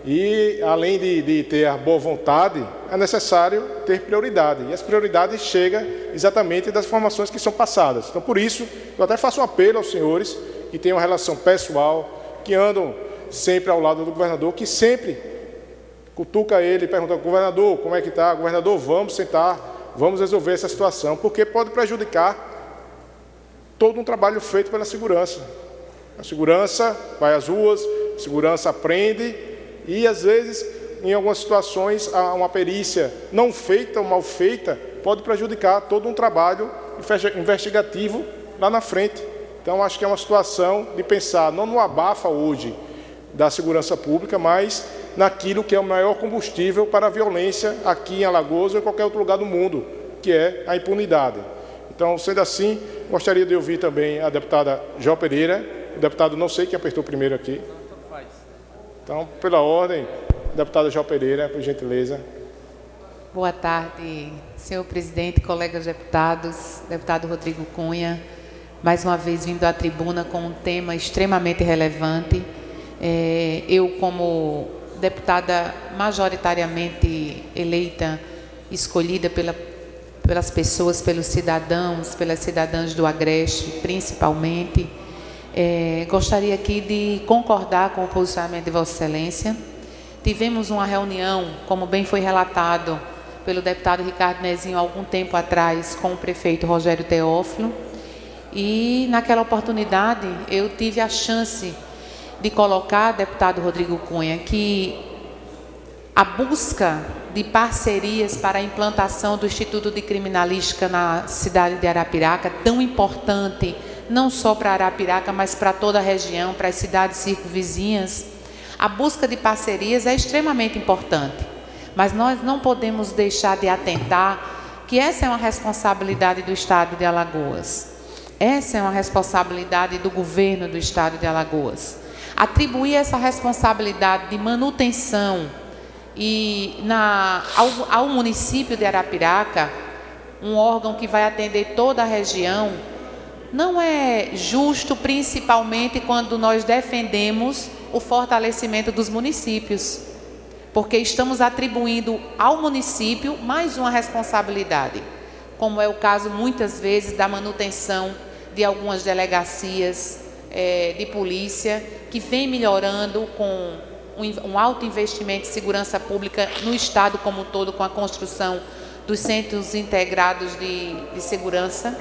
E, além de ter a boa vontade, é necessário ter prioridade. E as prioridades chegam exatamente das informações que são passadas. Então, por isso, eu até faço um apelo aos senhores que têm uma relação pessoal, que andam sempre ao lado do governador, que sempre cutuca ele e pergunta: governador, como é que está? Governador, vamos sentar, vamos resolver essa situação, porque pode prejudicar todo um trabalho feito pela segurança. A segurança vai às ruas, a segurança aprende e, às vezes, em algumas situações, uma perícia não feita ou mal feita pode prejudicar todo um trabalho investigativo lá na frente. Então, acho que é uma situação de pensar não no abafa hoje da segurança pública, mas naquilo que é o maior combustível para a violência aqui em Alagoas ou em qualquer outro lugar do mundo, que é a impunidade. Então, sendo assim, gostaria de ouvir também a deputada Jó Pereira. O deputado, não sei quem apertou primeiro aqui. Então, pela ordem, deputada Jó Pereira, por gentileza. Boa tarde, senhor presidente, colegas deputados, deputado Rodrigo Cunha, mais uma vez vindo à tribuna com um tema extremamente relevante. Eu, como deputada majoritariamente eleita, escolhida pelas pessoas, pelos cidadãos, pelas cidadãs do Agreste, principalmente, gostaria aqui de concordar com o posicionamento de Vossa Excelência. Tivemos uma reunião, como bem foi relatado pelo deputado Ricardo Nezinho há algum tempo atrás, com o prefeito Rogério Teófilo, E naquela oportunidade eu tive a chance de colocar, deputado Rodrigo Cunha, que a busca de parcerias para a implantação do Instituto de Criminalística na cidade de Arapiraca, tão importante, não só para Arapiraca, mas para toda a região, para as cidades circunvizinhas, a busca de parcerias é extremamente importante. Mas nós não podemos deixar de atentar que essa é uma responsabilidade do Estado de Alagoas. Essa é uma responsabilidade do governo do Estado de Alagoas. Atribuir essa responsabilidade de manutenção ao município de Arapiraca, um órgão que vai atender toda a região, não é justo, principalmente quando nós defendemos o fortalecimento dos municípios, porque estamos atribuindo ao município mais uma responsabilidade, como é o caso, muitas vezes, da manutenção de algumas delegacias de polícia, que vem melhorando com um alto investimento em segurança pública no Estado como um todo, com a construção dos centros integrados de segurança.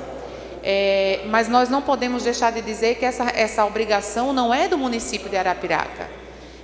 Mas nós não podemos deixar de dizer que essa obrigação não é do município de Arapiraca.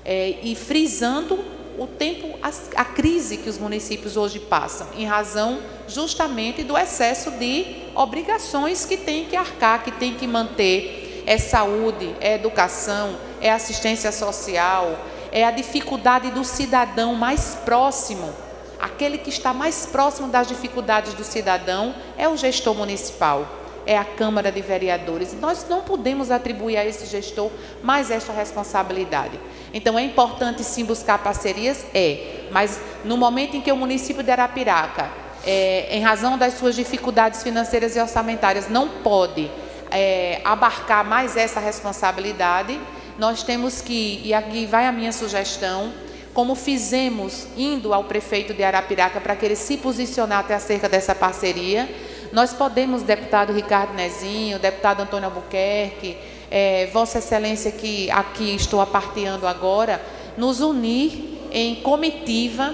E frisando o tempo, a crise que os municípios hoje passam, em razão justamente do excesso de obrigações que tem que arcar, que tem que manter. É saúde, é educação, é assistência social, é a dificuldade do cidadão mais próximo. Aquele que está mais próximo das dificuldades do cidadão é o gestor municipal, é a Câmara de Vereadores. Nós não podemos atribuir a esse gestor mais esta responsabilidade. Então, é importante sim buscar parcerias, mas no momento em que o município de Arapiraca, em razão das suas dificuldades financeiras e orçamentárias, não pode abarcar mais essa responsabilidade, nós temos que, e aqui vai a minha sugestão, como fizemos indo ao prefeito de Arapiraca para que ele se posicionasse acerca dessa parceria, nós podemos, deputado Ricardo Nezinho, deputado Antônio Albuquerque, Vossa Excelência, que aqui estou aparteando agora, nos unir em comitiva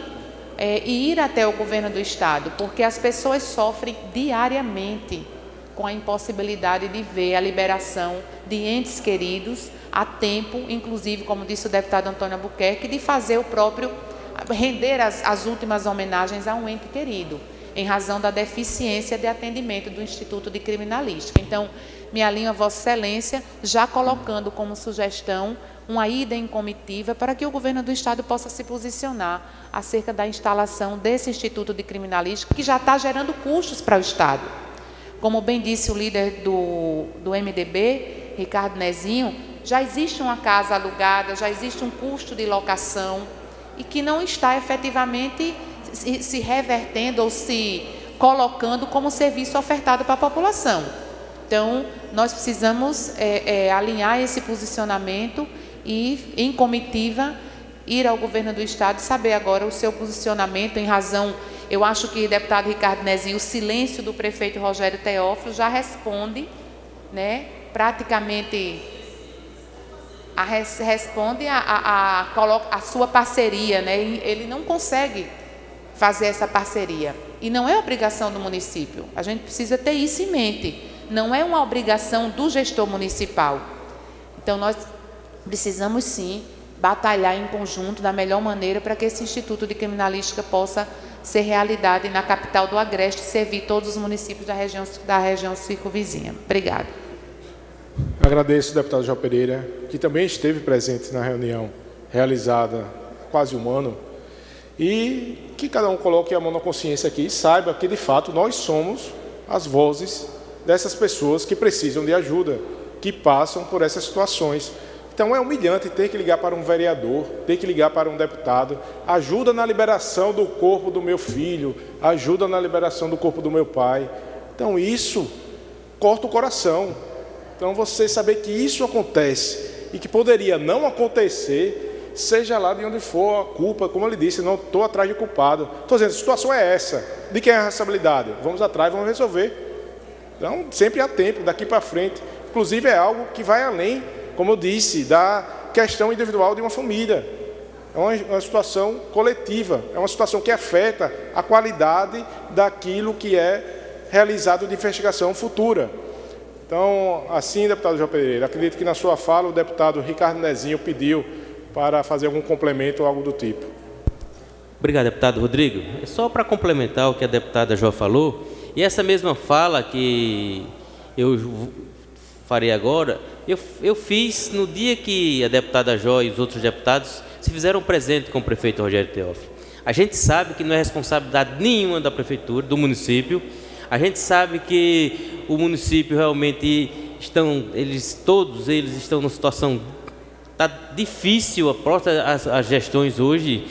e ir até o governo do Estado, porque as pessoas sofrem diariamente com a impossibilidade de ver a liberação de entes queridos a tempo, inclusive, como disse o deputado Antônio Albuquerque, de fazer o próprio, render as últimas homenagens a um ente querido, em razão da deficiência de atendimento do Instituto de Criminalística. Então, me alinho a Vossa Excelência, já colocando como sugestão uma ida em comitiva para que o governo do Estado possa se posicionar acerca da instalação desse Instituto de Criminalística, que já está gerando custos para o Estado. Como bem disse o líder do MDB, Ricardo Nezinho, já existe uma casa alugada, já existe um custo de locação e que não está efetivamente se revertendo ou se colocando como serviço ofertado para a população. Então, nós precisamos alinhar esse posicionamento e, em comitiva, ir ao governo do Estado e saber agora o seu posicionamento em razão. Eu acho que, deputado Ricardo Nezinho, o silêncio do prefeito Rogério Teófilo já responde, né, praticamente responde a sua parceria, né? Ele não consegue fazer essa parceria. E não é obrigação do município. A gente precisa ter isso em mente. Não é uma obrigação do gestor municipal. Então, nós precisamos, sim, batalhar em conjunto da melhor maneira para que esse Instituto de Criminalística possa ser realidade na capital do Agreste e servir todos os municípios da região circunvizinha. Obrigada. Agradeço ao deputado João Pereira, que também esteve presente na reunião realizada há quase um ano, e que cada um coloque a mão na consciência aqui e saiba que, de fato, nós somos as vozes dessas pessoas que precisam de ajuda, que passam por essas situações. Então, é humilhante ter que ligar para um vereador, ter que ligar para um deputado, ajuda na liberação do corpo do meu filho, ajuda na liberação do corpo do meu pai. Então, isso corta o coração. Então, você saber que isso acontece e que poderia não acontecer, seja lá de onde for a culpa, como ele disse, não estou atrás de culpado. Estou dizendo, a situação é essa. De quem é a responsabilidade? Vamos atrás, vamos resolver. Então, sempre há tempo, daqui para frente. Inclusive, é algo que vai além, como eu disse, da questão individual de uma família. É uma situação coletiva, é uma situação que afeta a qualidade daquilo que é realizado de investigação futura. Então, assim, deputado João Pereira, acredito que na sua fala o deputado Ricardo Nezinho pediu para fazer algum complemento ou algo do tipo. Obrigado, deputado Rodrigo. É só para complementar o que a deputada Jó falou, e essa mesma fala que eu farei agora, eu fiz no dia que a deputada Jó e os outros deputados se fizeram presente com o prefeito Rogério Teófilo. A gente sabe que não é responsabilidade nenhuma da prefeitura, do município. A gente sabe que o município realmente todos eles estão numa situação difícil, as gestões hoje,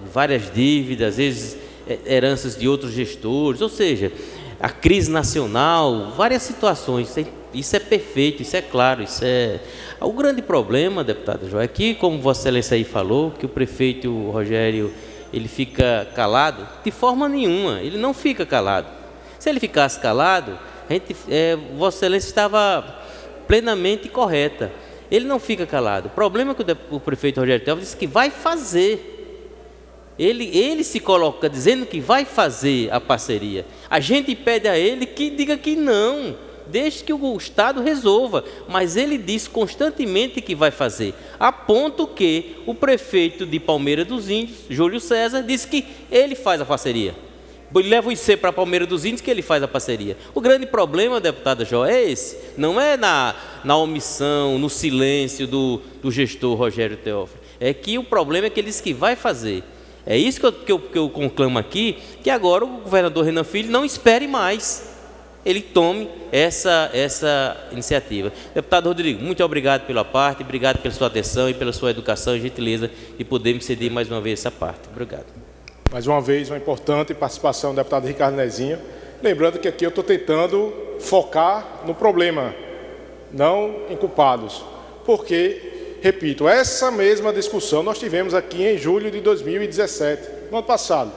várias dívidas, às vezes heranças de outros gestores, ou seja, a crise nacional, várias situações. Isso é perfeito, isso é claro, O grande problema, deputado Jó, é que, como Vossa Excelência aí falou, que o prefeito Rogério, ele fica calado, de forma nenhuma, ele não fica calado. Se ele ficasse calado, Vossa Excelência estava plenamente correta. Ele não fica calado. O problema é que o prefeito Rogério Teófilo disse que vai fazer. Ele se coloca dizendo que vai fazer a parceria. A gente pede a ele que diga que não, deixe que o Estado resolva, mas ele diz constantemente que vai fazer, a ponto que o prefeito de Palmeira dos Índios, Júlio César, disse que ele faz a parceria. Ele leva o IC para Palmeira dos Índios que ele faz a parceria. O grande problema, deputada Jó, é esse, não é na omissão, no silêncio do gestor Rogério Teófilo, é que o problema é que ele disse que vai fazer. É isso que eu conclamo aqui, que agora o governador Renan Filho não espere mais, ele tome essa iniciativa. Deputado Rodrigo, muito obrigado pela parte, obrigado pela sua atenção e pela sua educação e gentileza de poder me ceder mais uma vez essa parte. Obrigado. Mais uma vez, uma importante participação do deputado Ricardo Nezinho. Lembrando que aqui eu estou tentando focar no problema, não em culpados. Porque, repito, essa mesma discussão nós tivemos aqui em julho de 2017, no ano passado.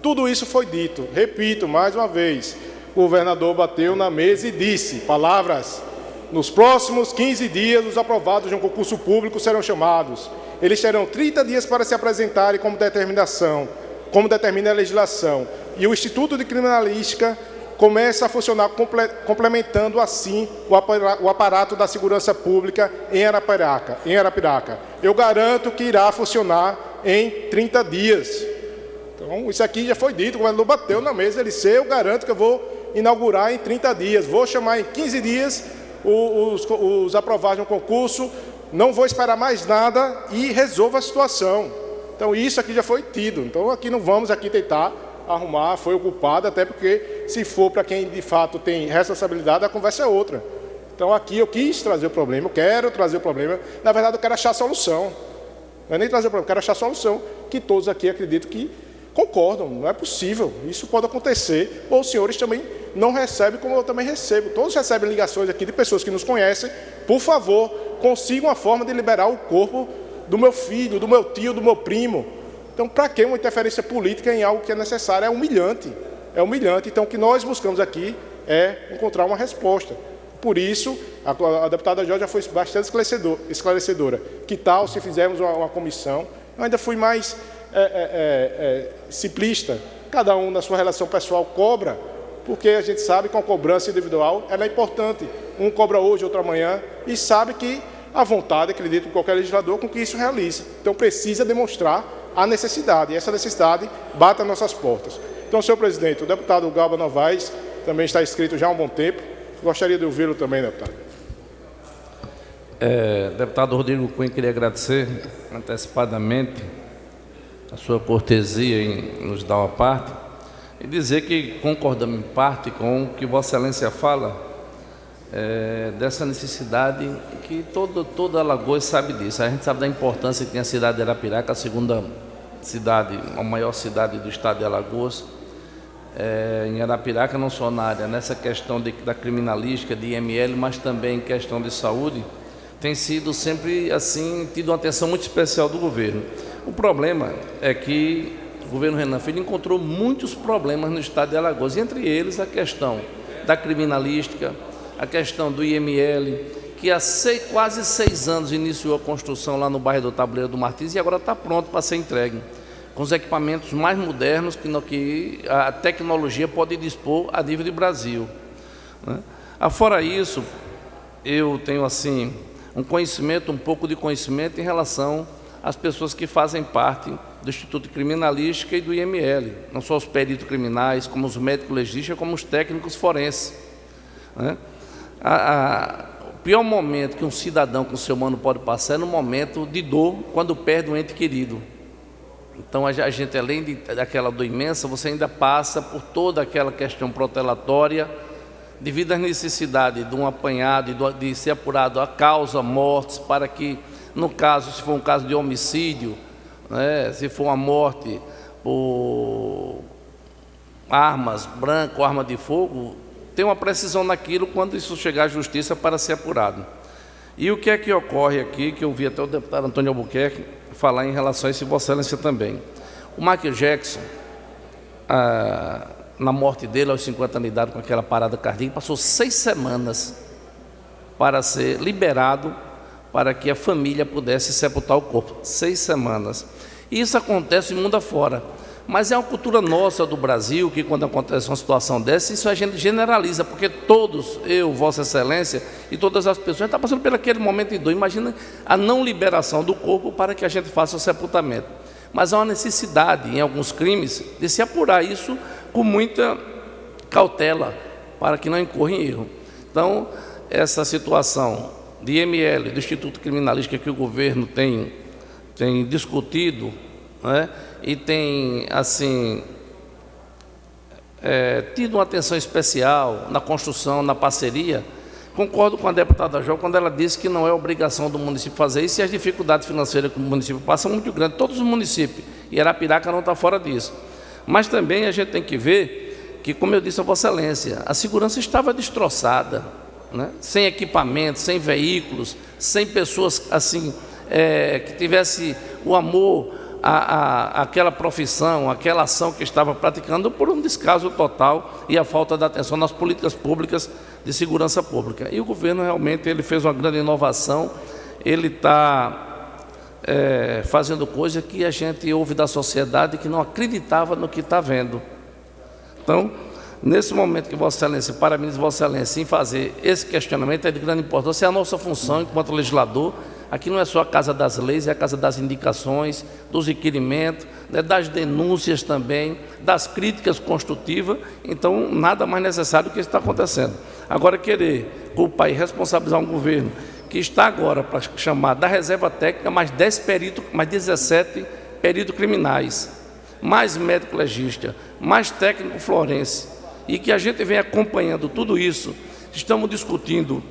Tudo isso foi dito. Repito, mais uma vez, o governador bateu na mesa e disse, palavras, nos próximos 15 dias, os aprovados de um concurso público serão chamados. Eles terão 30 dias para se apresentarem como determina a legislação. E o Instituto de Criminalística começa a funcionar complementando assim o aparato da segurança pública em Arapiraca. Eu garanto que irá funcionar em 30 dias. Então, isso aqui já foi dito, o governador bateu na mesa, eu garanto que eu vou inaugurar em 30 dias, vou chamar em 15 dias os aprovados no concurso, não vou esperar mais nada e resolva a situação. Então, isso aqui já foi tido. Então, aqui não vamos aqui tentar arrumar, foi o culpado, até porque, se for para quem de fato tem responsabilidade, a conversa é outra. Então, aqui eu quis trazer o problema, eu quero trazer o problema. Na verdade, eu quero achar a solução. Não é nem trazer o problema, eu quero achar a solução, que todos aqui acreditam que concordam. Não é possível, isso pode acontecer. Ou os senhores também não recebem, como eu também recebo. Todos recebem ligações aqui de pessoas que nos conhecem. Por favor, consigam uma forma de liberar o corpo do meu filho, do meu tio, do meu primo. Então, para que uma interferência política em algo que é necessário? É humilhante. É humilhante. Então, o que nós buscamos aqui é encontrar uma resposta. Por isso, a deputada Jó já foi bastante esclarecedora. Que tal se fizermos uma comissão? Eu ainda fui mais simplista. Cada um, na sua relação pessoal, cobra, porque a gente sabe que a cobrança individual ela é importante. Um cobra hoje, outro amanhã, e sabe que a vontade, acredito, de qualquer legislador com que isso realize. Então, precisa demonstrar a necessidade, e essa necessidade bate às nossas portas. Então, senhor presidente, o deputado Galba Novaes também está inscrito já há um bom tempo. Gostaria de ouvi-lo também, deputado. Deputado Rodrigo Cunha, queria agradecer antecipadamente a sua cortesia em nos dar uma parte e dizer que concordamos em parte com o que Vossa Excelência fala, dessa necessidade que toda Alagoas sabe disso. A gente sabe da importância que tem a cidade de Arapiraca, a segunda cidade, a maior cidade do estado de Alagoas. Em Arapiraca, não só na área, nessa questão da criminalística, de IML, mas também em questão de saúde, tem sido sempre assim, tido uma atenção muito especial do governo. O problema é que o governo Renan Filho encontrou muitos problemas no estado de Alagoas, entre eles a questão da criminalística, a questão do IML, que há quase 6 anos iniciou a construção lá no bairro do Tabuleiro do Martins e agora está pronto para ser entregue, com os equipamentos mais modernos que a tecnologia pode dispor a nível de Brasil, né? Fora isso, eu tenho assim um pouco de conhecimento em relação às pessoas que fazem parte do Instituto de Criminalística e do IML, não só os peritos criminais, como os médicos legistas, como os técnicos forenses, né? O pior momento que um cidadão com ser humano pode passar é no momento de dor, quando perde um ente querido. Então a gente, além daquela dor imensa, você ainda passa por toda aquela questão protelatória, devido às necessidades de um apanhado, de ser apurado a causa, mortes, para que, no caso, se for um caso de homicídio, né, se for uma morte por armas brancas ou arma de fogo, tem uma precisão naquilo quando isso chegar à justiça para ser apurado. E o que é que ocorre aqui, que eu vi até o deputado Antônio Albuquerque falar em relação a esse Vossa Excelência também. O Michael Jackson, na morte dele, aos 50 anos de idade, com aquela parada cardíaca, passou 6 semanas para ser liberado, para que a família pudesse sepultar o corpo. 6 semanas. E isso acontece mundo afora. Mas é uma cultura nossa do Brasil, que quando acontece uma situação dessa, isso a gente generaliza, porque todos, eu, Vossa Excelência, e todas as pessoas, estão passando por aquele momento de dor. Imagina a não liberação do corpo para que a gente faça o sepultamento. Mas há uma necessidade, em alguns crimes, de se apurar isso com muita cautela, para que não incorra em erro. Então, essa situação de IML, do Instituto Criminalística, que o governo tem discutido, né, e tem, assim, tido uma atenção especial na construção, na parceria. Concordo com a deputada Jo quando ela disse que não é obrigação do município fazer isso, e as dificuldades financeiras que o município passa são muito grandes, todos os municípios, e Arapiraca não está fora disso. Mas também a gente tem que ver que, como eu disse a Vossa Excelência, a segurança estava destroçada, né? Sem equipamento, sem veículos, sem pessoas assim, que tivesse o amor àquela profissão, àquela ação que estava praticando, por um descaso total e a falta de atenção nas políticas públicas de segurança pública. E o governo realmente ele fez uma grande inovação, ele está fazendo coisa que a gente ouve da sociedade que não acreditava no que está vendo. Então, nesse momento que Vossa Excelência, parabenizo Vossa Excelência em fazer esse questionamento, é de grande importância, é a nossa função enquanto legislador. Aqui não é só a casa das leis, é a casa das indicações, dos requerimentos, né, das denúncias também, das críticas construtivas. Então, nada mais necessário do que isso está acontecendo. Agora, querer culpar e responsabilizar um governo que está agora para chamar da reserva técnica mais 10 peritos, mais 17 peritos criminais, mais médico legista, mais técnico forense, e que a gente vem acompanhando tudo isso. Estamos discutindo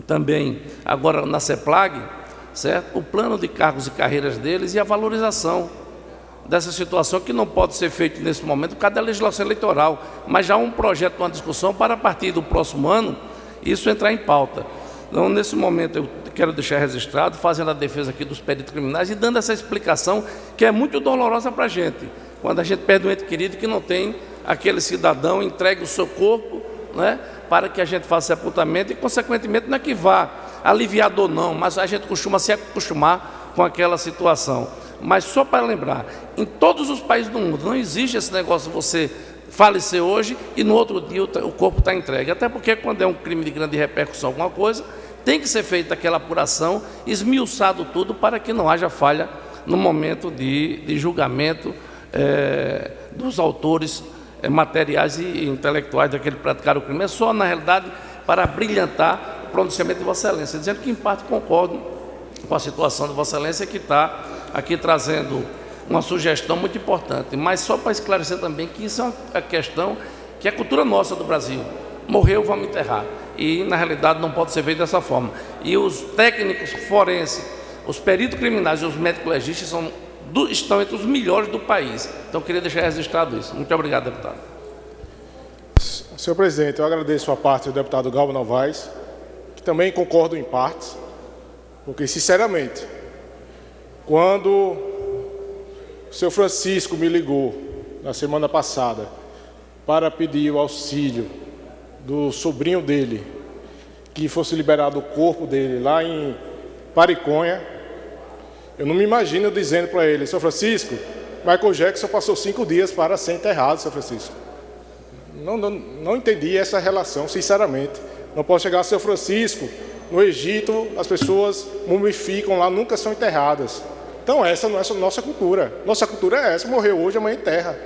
também agora na CEPLAG, certo? O plano de cargos e carreiras deles e a valorização dessa situação, que não pode ser feito nesse momento por causa da legislação eleitoral, mas já há um projeto, uma discussão para, a partir do próximo ano, isso entrar em pauta. Então, nesse momento, eu quero deixar registrado, fazendo a defesa aqui dos peritos criminais e dando essa explicação que é muito dolorosa para a gente, quando a gente perde um ente querido que não tem aquele cidadão, entregue o seu corpo, né, para que a gente faça sepultamento e, consequentemente, não é que vá aliviar dor não, mas a gente costuma se acostumar com aquela situação. Mas só para lembrar, em todos os países do mundo não existe esse negócio de você falecer hoje e no outro dia o corpo está entregue. Até porque quando é um crime de grande repercussão, alguma coisa, tem que ser feita aquela apuração, esmiuçado tudo para que não haja falha no momento de julgamento dos autores materiais e intelectuais daquele praticar o crime. É só, na realidade, para brilhantar o pronunciamento de Vossa Excelência, dizendo que, em parte, concordo com a situação de Vossa Excelência, que está aqui trazendo uma sugestão muito importante, mas só para esclarecer também que isso é uma questão que é cultura nossa do Brasil. Morreu, vamos enterrar. E, na realidade, não pode ser feito dessa forma. E os técnicos forenses, os peritos criminais e os médicos legistas estão entre os melhores do país. Então, queria deixar registrado isso. Muito obrigado, deputado. Senhor presidente, eu agradeço a parte do deputado Galba Novaes, que também concordo em partes, porque, sinceramente, quando o senhor Francisco me ligou na semana passada para pedir o auxílio do sobrinho dele, que fosse liberado o corpo dele lá em Pariconha, eu não me imagino dizendo para ele: senhor Francisco, Michael Jackson passou 5 dias para ser enterrado, senhor Francisco. Não entendi essa relação, sinceramente. Não posso chegar a São Francisco, no Egito, as pessoas mumificam lá, nunca são enterradas. Então essa não é a nossa cultura. Nossa cultura é essa, morreu hoje, amanhã enterra.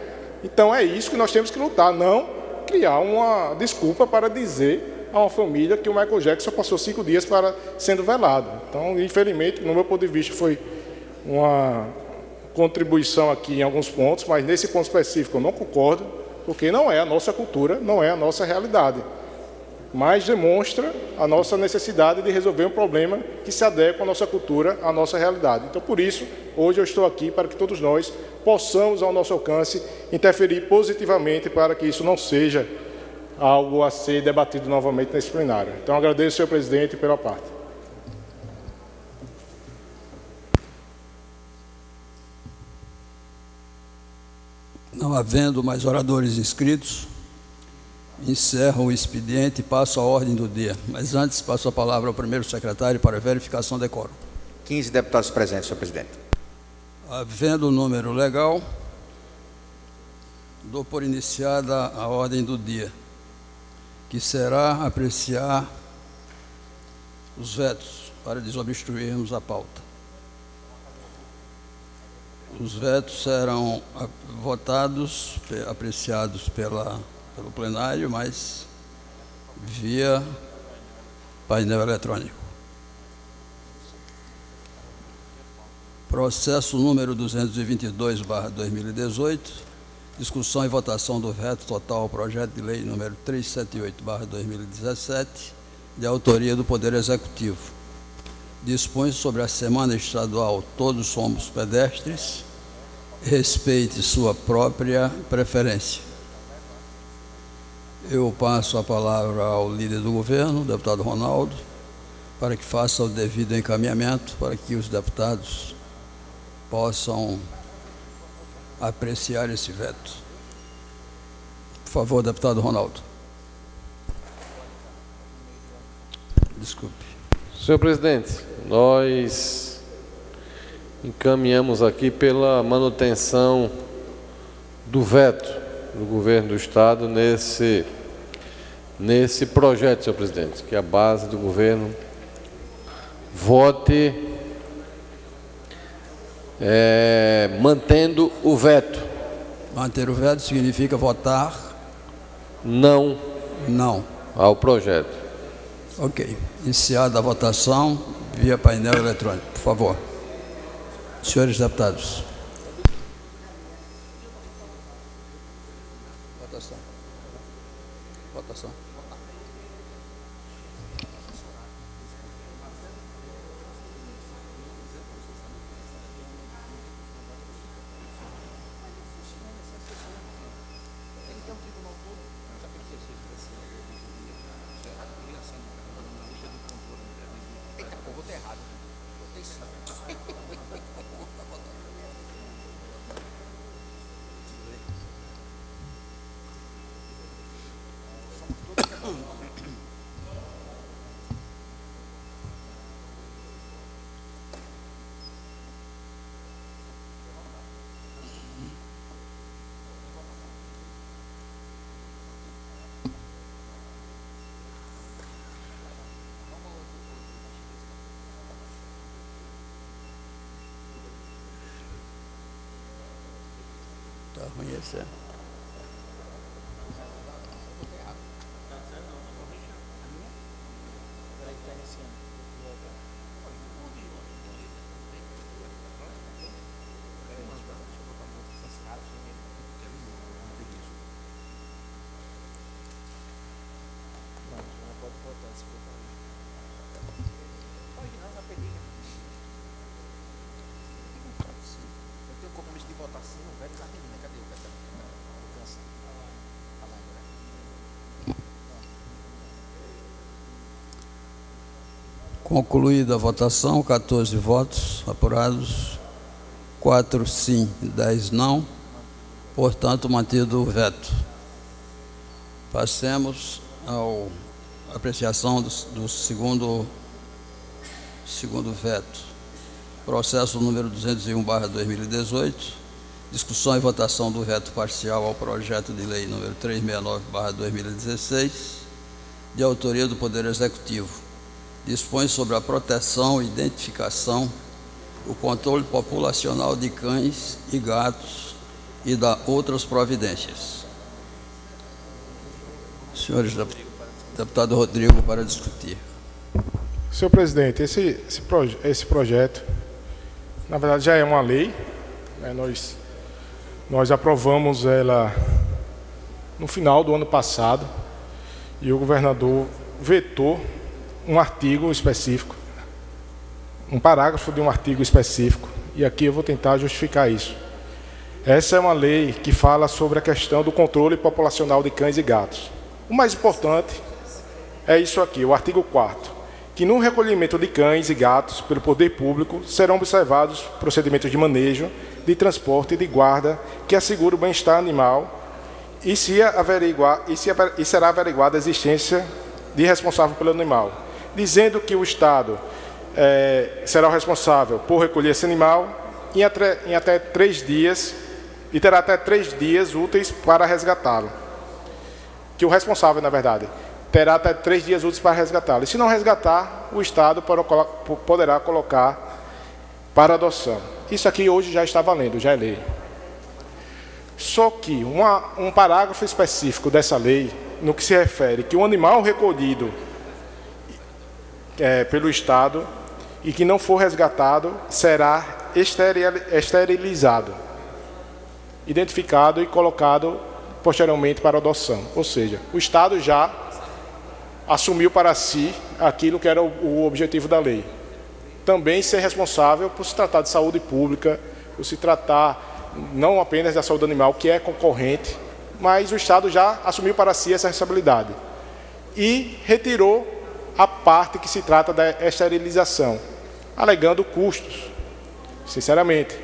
Então é isso que nós temos que lutar, não criar uma desculpa para dizer a uma família que o Michael Jackson passou 5 dias sendo velado. Então, infelizmente, no meu ponto de vista, foi uma contribuição aqui em alguns pontos, mas nesse ponto específico eu não concordo, porque não é a nossa cultura, não é a nossa realidade. Mas demonstra a nossa necessidade de resolver um problema que se adequa à nossa cultura, à nossa realidade. Então, por isso, hoje eu estou aqui para que todos nós possamos, ao nosso alcance, interferir positivamente para que isso não seja algo a ser debatido novamente nesse plenário. Então, agradeço, senhor presidente, pela parte. Não havendo mais oradores inscritos, encerro o expediente e passo à ordem do dia. Mas antes, passo a palavra ao primeiro secretário para verificação de quórum. 15 deputados presentes, senhor presidente. Havendo o número legal, dou por iniciada a ordem do dia, que será apreciar os vetos para desobstruirmos a pauta. Os vetos serão votados, apreciados pelo plenário, mas via painel eletrônico. Processo número 222/2018, discussão e votação do veto total ao projeto de lei número 378/2017, de autoria do Poder Executivo. Dispõe sobre a Semana Estadual Todos Somos Pedestres, respeite sua própria preferência. Eu passo a palavra ao líder do governo, deputado Ronaldo, para que faça o devido encaminhamento, para que os deputados possam apreciar esse veto. Por favor, deputado Ronaldo. Desculpe. Senhor presidente, nós encaminhamos aqui pela manutenção do veto do governo do Estado nesse projeto, senhor presidente, que a base do governo vote mantendo o veto. Manter o veto significa votar não ao projeto. Ok. Iniciada a votação via painel eletrônico, por favor. Senhores deputados. Votação. Está ruim esse. Concluída a votação, 14 votos apurados, 4 sim, 10 não, portanto, mantido o veto. Passemos à apreciação do segundo veto. Processo número 201/2018, discussão e votação do veto parcial ao projeto de lei número 369/2016, de autoria do Poder Executivo. Dispõe sobre a proteção, identificação, o controle populacional de cães e gatos e dá outras providências. Senhores deputado Rodrigo, para discutir. Senhor presidente, esse projeto, na verdade, já é uma lei, né? Nós aprovamos ela no final do ano passado e o governador vetou um artigo específico, um parágrafo de um artigo específico, e aqui eu vou tentar justificar isso. Essa é uma lei que fala sobre a questão do controle populacional de cães e gatos. O mais importante é isso aqui, o artigo 4º, que no recolhimento de cães e gatos pelo poder público serão observados procedimentos de manejo, de transporte e de guarda que assegurem o bem-estar animal e será averiguada a existência de responsável pelo animal, dizendo que o Estado será o responsável por recolher esse animal em até 3 dias e terá até 3 dias úteis para resgatá-lo. Que o responsável, na verdade, terá até 3 dias úteis para resgatá-lo. E se não resgatar, o Estado poderá colocar para adoção. Isso aqui hoje já está valendo, já é lei. Só que um parágrafo específico dessa lei, no que se refere que o animal recolhido pelo Estado e que não for resgatado será esterilizado, identificado e colocado posteriormente para adoção. Ou seja, o Estado já assumiu para si aquilo que era o objetivo da lei. Também ser responsável por se tratar de saúde pública, por se tratar não apenas da saúde animal, que é concorrente, mas o Estado já assumiu para si essa responsabilidade. E retirou a parte que se trata da esterilização, alegando custos. Sinceramente,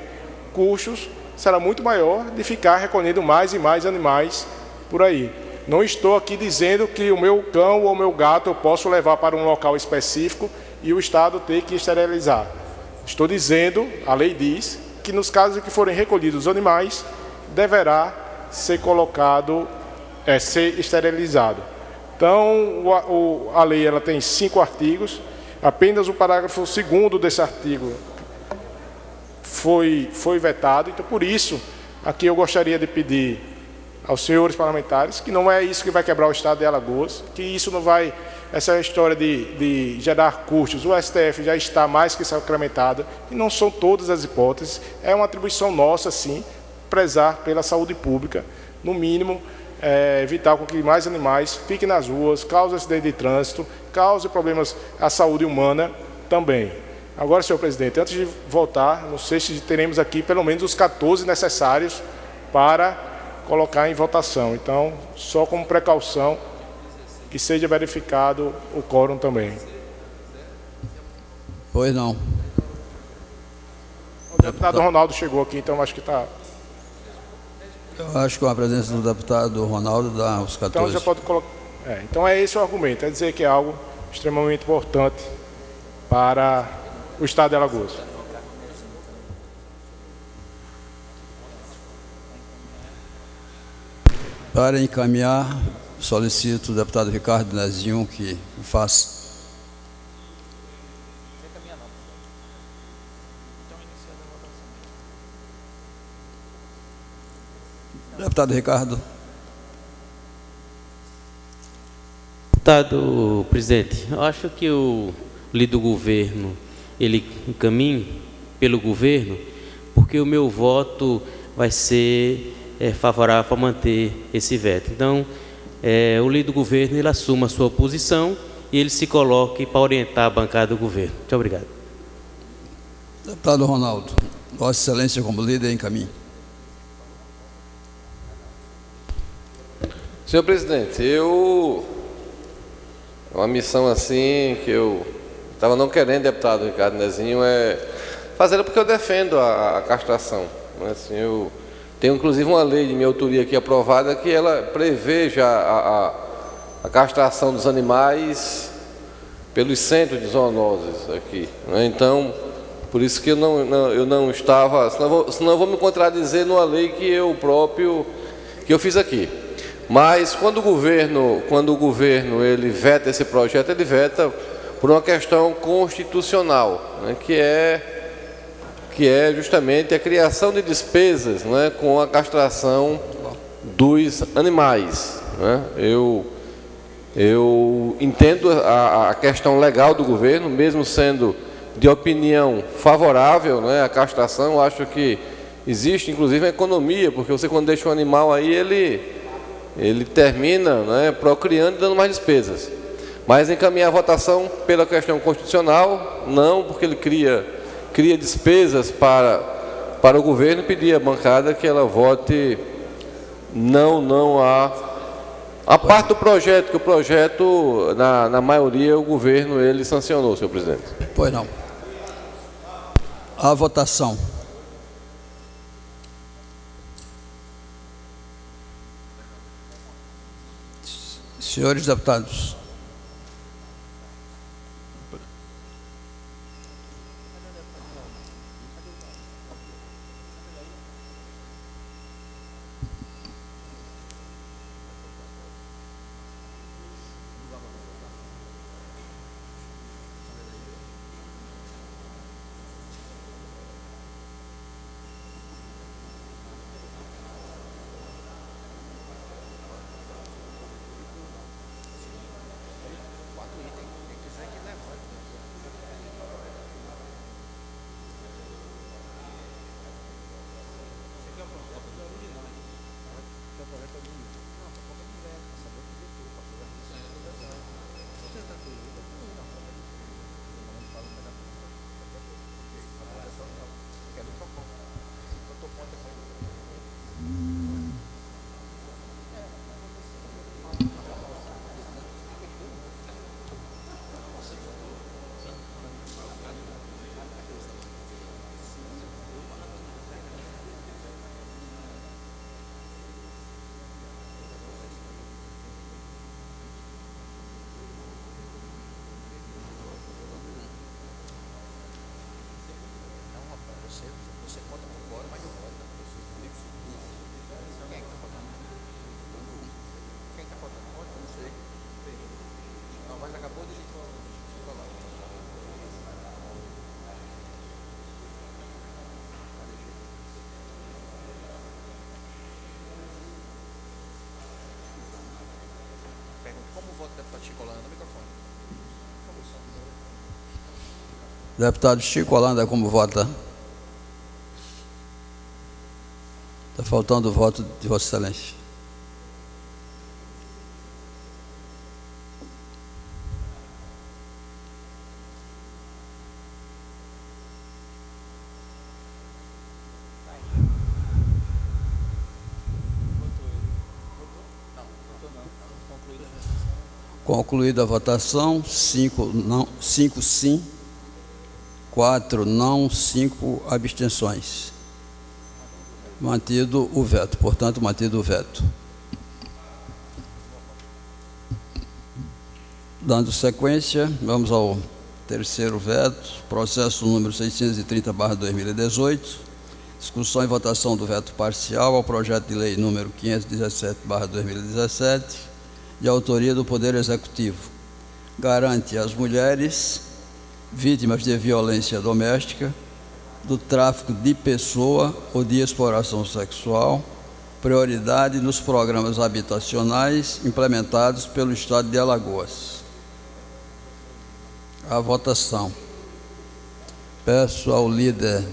custos será muito maior de ficar recolhendo mais e mais animais por aí. Não estou aqui dizendo que o meu cão ou o meu gato eu posso levar para um local específico e o Estado ter que esterilizar. Estou dizendo, a lei diz, que nos casos em que forem recolhidos os animais, deverá ser ser esterilizado. Então, a lei ela tem 5 artigos, apenas o parágrafo 2º desse artigo foi vetado. Então, por isso, aqui eu gostaria de pedir aos senhores parlamentares que não é isso que vai quebrar o Estado de Alagoas, que isso não vai, essa história de gerar custos, o STF já está mais que sacramentado, e não são todas as hipóteses, é uma atribuição nossa, sim, prezar pela saúde pública, no mínimo, evitar com que mais animais fiquem nas ruas, cause acidente de trânsito, cause problemas à saúde humana também. Agora, senhor presidente, antes de votar, não sei se teremos aqui pelo menos os 14 necessários para colocar em votação. Então, só como precaução, que seja verificado o quórum também. Pois não. O deputado Ronaldo chegou aqui, então acho que está... Eu acho que com a presença do deputado Ronaldo dá os 14. Então já pode colocar... então é esse o argumento, é dizer que é algo extremamente importante para o Estado de Alagoas. Para encaminhar, solicito o deputado Ricardo Nezinho que faça. Deputado Ricardo. Deputado presidente, eu acho que o líder do governo, ele encaminhe pelo governo, porque o meu voto vai ser favorável para manter esse veto. Então, o líder do governo, ele assuma a sua posição e ele se coloque para orientar a bancada do governo. Muito obrigado. Deputado Ronaldo, Vossa Excelência como líder encaminhe. Senhor presidente, é uma missão assim que eu estava não querendo, deputado Ricardo Nezinho, fazê-la porque eu defendo a castração. Assim, eu tenho inclusive uma lei de minha autoria aqui aprovada que ela prevê já a castração dos animais pelos centros de zoonoses aqui. Então, por isso que eu não estava, senão eu vou me contradizer numa lei que eu fiz aqui. Mas quando o governo ele veta esse projeto, ele veta por uma questão constitucional, né, que é justamente a criação de despesas, né, com a castração dos animais, né. Eu entendo a questão legal do governo, mesmo sendo de opinião favorável, né, à castração. Acho que existe inclusive uma economia, porque você, quando deixa um animal aí, ele termina, né, procriando e dando mais despesas. Mas encaminhar a votação pela questão constitucional, não, porque ele cria despesas para o governo, pedir à bancada que ela vote não a parte do projeto, que o projeto, na maioria, o governo ele sancionou, senhor presidente. Pois não. A votação. Senhores deputados. Deputado Chico Holanda, como vota? Está faltando o voto de Vossa Excelência. Concluída a votação, 5 sim, 4 não, 5 abstenções. Mantido o veto, portanto, mantido o veto. Dando sequência, vamos ao terceiro veto, processo número 630/2018, discussão e votação do veto parcial ao projeto de lei número 517/2017, de autoria do Poder Executivo. Garante às mulheres vítimas de violência doméstica, do tráfico de pessoa ou de exploração sexual, prioridade nos programas habitacionais implementados pelo Estado de Alagoas. A votação. Peço ao líder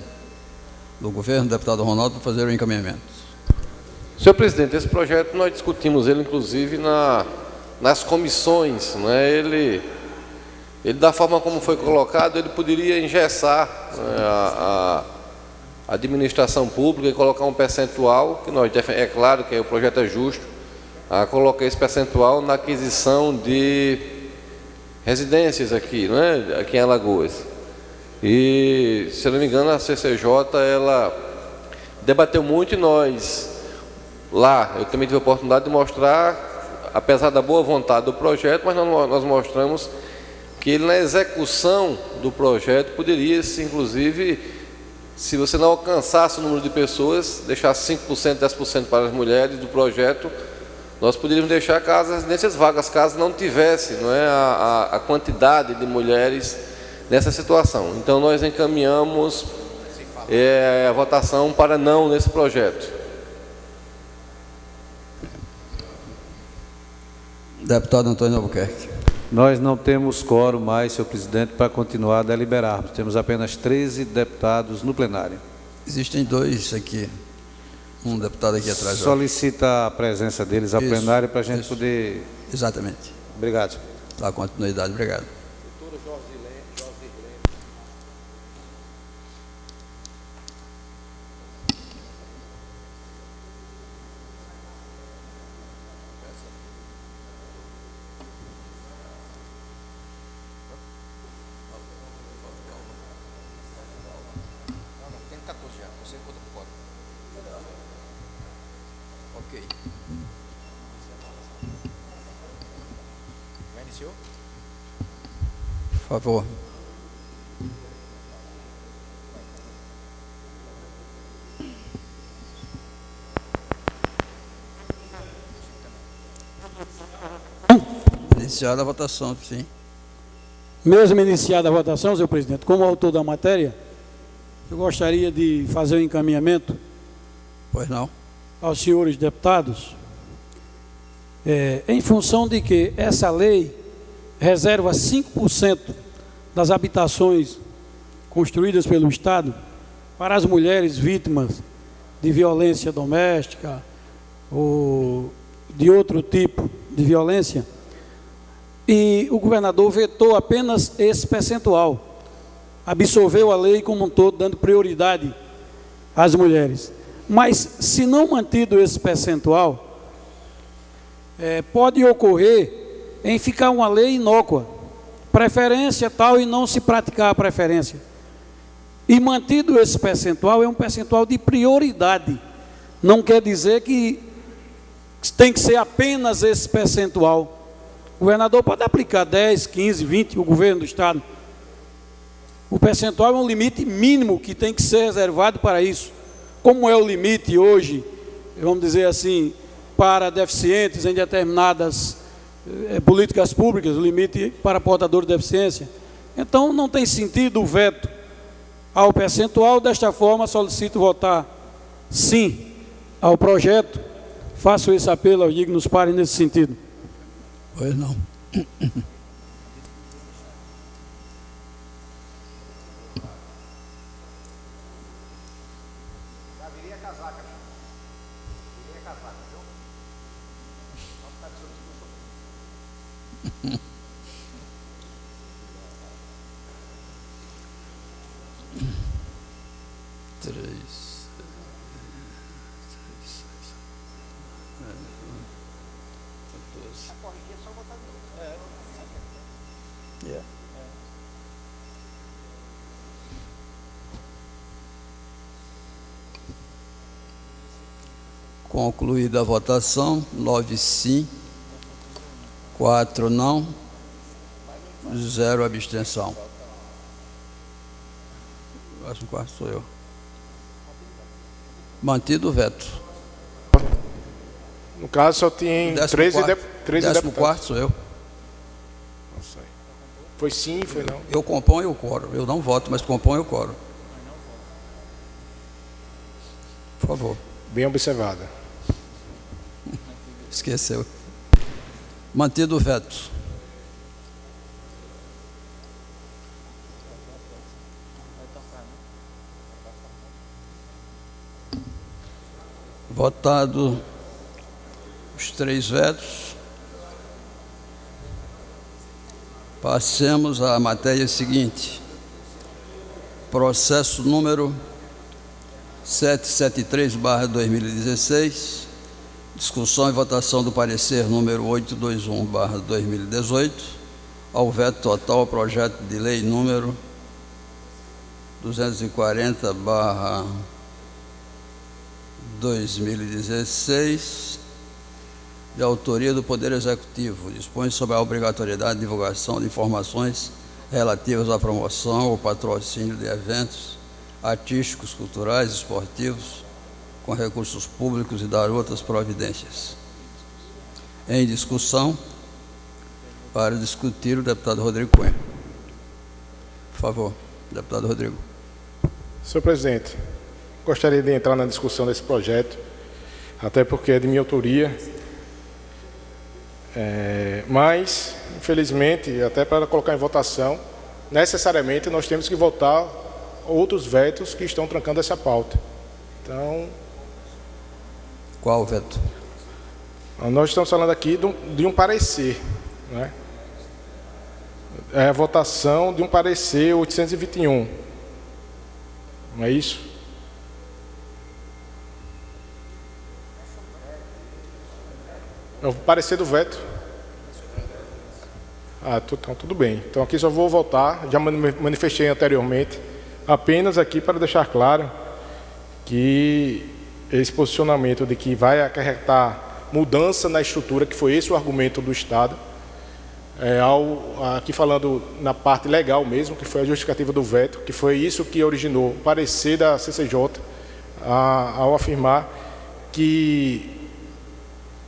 do governo, deputado Ronaldo, para fazer o encaminhamento. Senhor presidente, esse projeto nós discutimos ele, inclusive, nas comissões, né? Ele, da forma como foi colocado, ele poderia engessar, né, a administração pública e colocar um percentual, que nós é claro que o projeto é justo, a colocar esse percentual na aquisição de residências aqui, né, aqui em Alagoas. E, se eu não me engano, a CCJ, ela debateu muito e nós, lá, eu também tive a oportunidade de mostrar, apesar da boa vontade do projeto, mas nós mostramos que ele, na execução do projeto, poderia, inclusive, se você não alcançasse o número de pessoas, deixar 5%, 10% para as mulheres do projeto, nós poderíamos deixar casas nessas vagas, caso não tivesse, não é, a quantidade de mulheres nessa situação. Então, nós encaminhamos a votação para não nesse projeto. Deputado Antônio Albuquerque. Nós não temos quórum mais, senhor presidente, para continuar a deliberarmos. Temos apenas 13 deputados no plenário. Existem dois aqui. Um deputado aqui atrás. Solicita a presença deles ao plenário para a gente poder... Exatamente. Obrigado, senhor. Dá continuidade. Obrigado. Ok. Já iniciou? Por favor. Iniciada a votação, sim. Mesmo iniciada a votação, senhor presidente, como autor da matéria, eu gostaria de fazer um encaminhamento. Pois não. Aos senhores deputados, em função de que essa lei reserva 5% das habitações construídas pelo Estado para as mulheres vítimas de violência doméstica ou de outro tipo de violência, e o governador vetou apenas esse percentual, absolveu a lei como um todo, dando prioridade às mulheres. Mas, se não mantido esse percentual, pode ocorrer em ficar uma lei inócua, preferência tal, e não se praticar a preferência. E mantido esse percentual, é um percentual de prioridade. Não quer dizer que tem que ser apenas esse percentual. O governador pode aplicar 10, 15, 20, o governo do Estado. O percentual é um limite mínimo que tem que ser reservado para isso. Como é o limite hoje, vamos dizer assim, para deficientes em determinadas políticas públicas, o limite para portador de deficiência. Então, não tem sentido o veto ao percentual. Desta forma, solicito votar sim ao projeto. Faço esse apelo aos dignos pares nesse sentido. Pois não. Concluída a votação, 9 sim, 4 não, 0 abstenção. O 14º sou eu. Mantido o veto. No caso, só tem 13 deputados. 14º sou eu. Não sei. Foi sim, foi não? Eu componho o quórum. Eu não voto, mas componho o quórum. Por favor. Bem observado. Esqueceu. Mantido o veto. Votado os 3 vetos, passemos à matéria seguinte. Processo número 773/2016, discussão e votação do parecer número 821/2018, ao veto total ao projeto de lei número 240/2016, de autoria do Poder Executivo, dispõe sobre a obrigatoriedade de divulgação de informações relativas à promoção ou patrocínio de eventos artísticos, culturais, esportivos, com recursos públicos e dar outras providências. Em discussão, para discutir o deputado Rodrigo Cunha. Por favor, deputado Rodrigo. Senhor presidente, gostaria de entrar na discussão desse projeto, até porque é de minha autoria, mas, infelizmente, até para colocar em votação, necessariamente nós temos que votar outros vetos que estão trancando essa pauta. Então... Qual o veto? Nós estamos falando aqui de um parecer, né? É a votação de um parecer 821. Não é isso? É o parecer do veto. Então tudo bem. Então aqui só vou votar, já manifestei anteriormente, apenas aqui para deixar claro que esse posicionamento de que vai acarretar mudança na estrutura, que foi esse o argumento do Estado, aqui falando na parte legal mesmo, que foi a justificativa do veto, que foi isso que originou o parecer da CCJ, ao afirmar que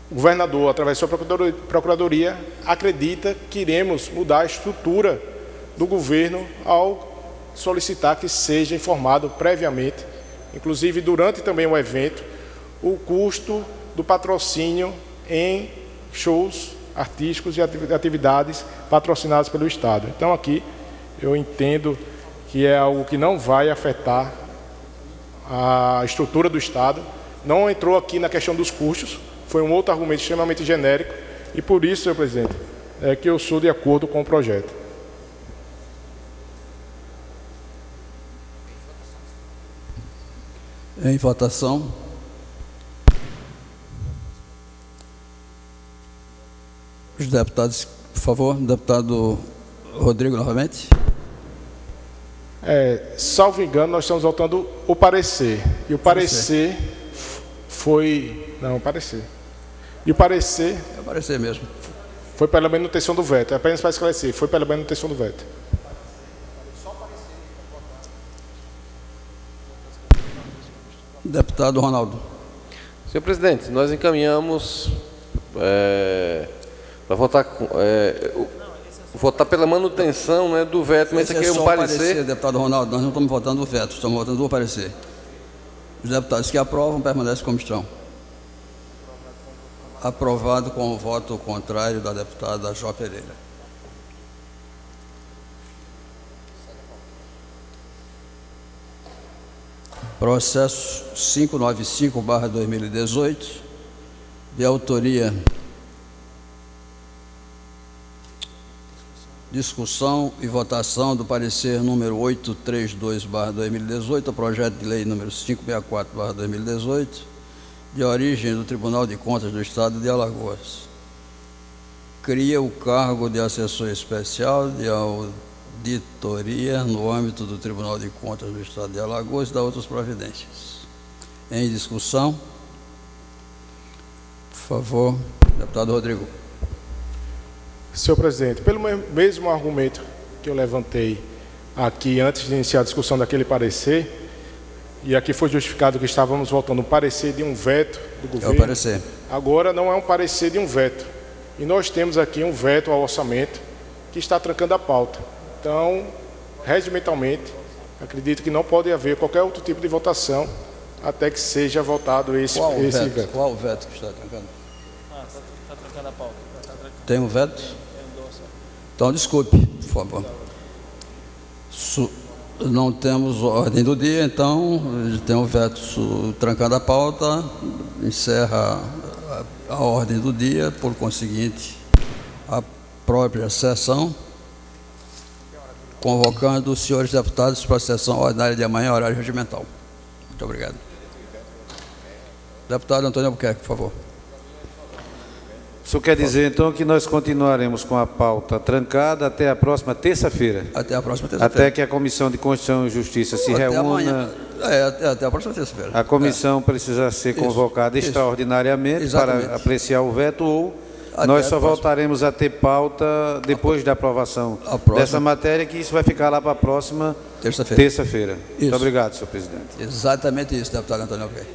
o governador, através da sua procuradoria, acredita que iremos mudar a estrutura do governo ao solicitar que seja informado previamente, inclusive durante também o evento, o custo do patrocínio em shows artísticos e atividades patrocinadas pelo Estado. Então aqui eu entendo que é algo que não vai afetar a estrutura do Estado, não entrou aqui na questão dos custos, foi um outro argumento extremamente genérico e por isso, senhor presidente, é que eu sou de acordo com o projeto. Em votação. Os deputados, por favor, deputado Rodrigo novamente. Salvo engano, nós estamos votando o parecer. E o parecer foi... Não, o parecer. E o parecer... É o parecer mesmo. Foi pela manutenção do veto. É apenas para esclarecer. Foi pela manutenção do veto. Deputado Ronaldo. Senhor presidente, nós encaminhamos para votar pela manutenção, né, do veto, mas isso aqui é um parecer. Deputado Ronaldo, nós não estamos votando o veto, estamos votando o parecer. Os deputados que aprovam permanecem como estão. Aprovado com o voto contrário da deputada Jó Pereira. Processo 595/2018, de autoria, discussão e votação do parecer número 832/2018, projeto de lei número 564/2018, de origem do Tribunal de Contas do Estado de Alagoas. Cria o cargo de assessor especial de auditoria no âmbito do Tribunal de Contas do Estado de Alagoas e dá outras providências. Em discussão, por favor, deputado Rodrigo. Senhor presidente, pelo mesmo argumento que eu levantei aqui antes de iniciar a discussão daquele parecer, e aqui foi justificado que estávamos votando um parecer de um veto do governo. É o parecer. Agora não é um parecer de um veto. E nós temos aqui um veto ao orçamento que está trancando a pauta. Então, regimentalmente, acredito que não pode haver qualquer outro tipo de votação até que seja votado esse veto. Qual o veto que está trancando? Está trancando a pauta. Tem um veto? Então, desculpe, por favor. Não temos ordem do dia, então tem um veto trancando a pauta, encerra a ordem do dia, por conseguinte, a própria sessão, convocando os senhores deputados para a sessão ordinária de amanhã, horário regimental. Muito obrigado. Deputado Antônio Albuquerque, por favor. Isso quer dizer, então, que nós continuaremos com a pauta trancada até a próxima terça-feira? Até a próxima terça-feira. Até que a Comissão de Constituição e Justiça se reúna. Até a próxima terça-feira. A comissão precisa ser convocada extraordinariamente para apreciar o veto ou nós só voltaremos a ter pauta depois da aprovação dessa matéria, que isso vai ficar lá para a próxima terça-feira. Muito obrigado, senhor presidente. Exatamente isso, deputado Antônio Albuquerque.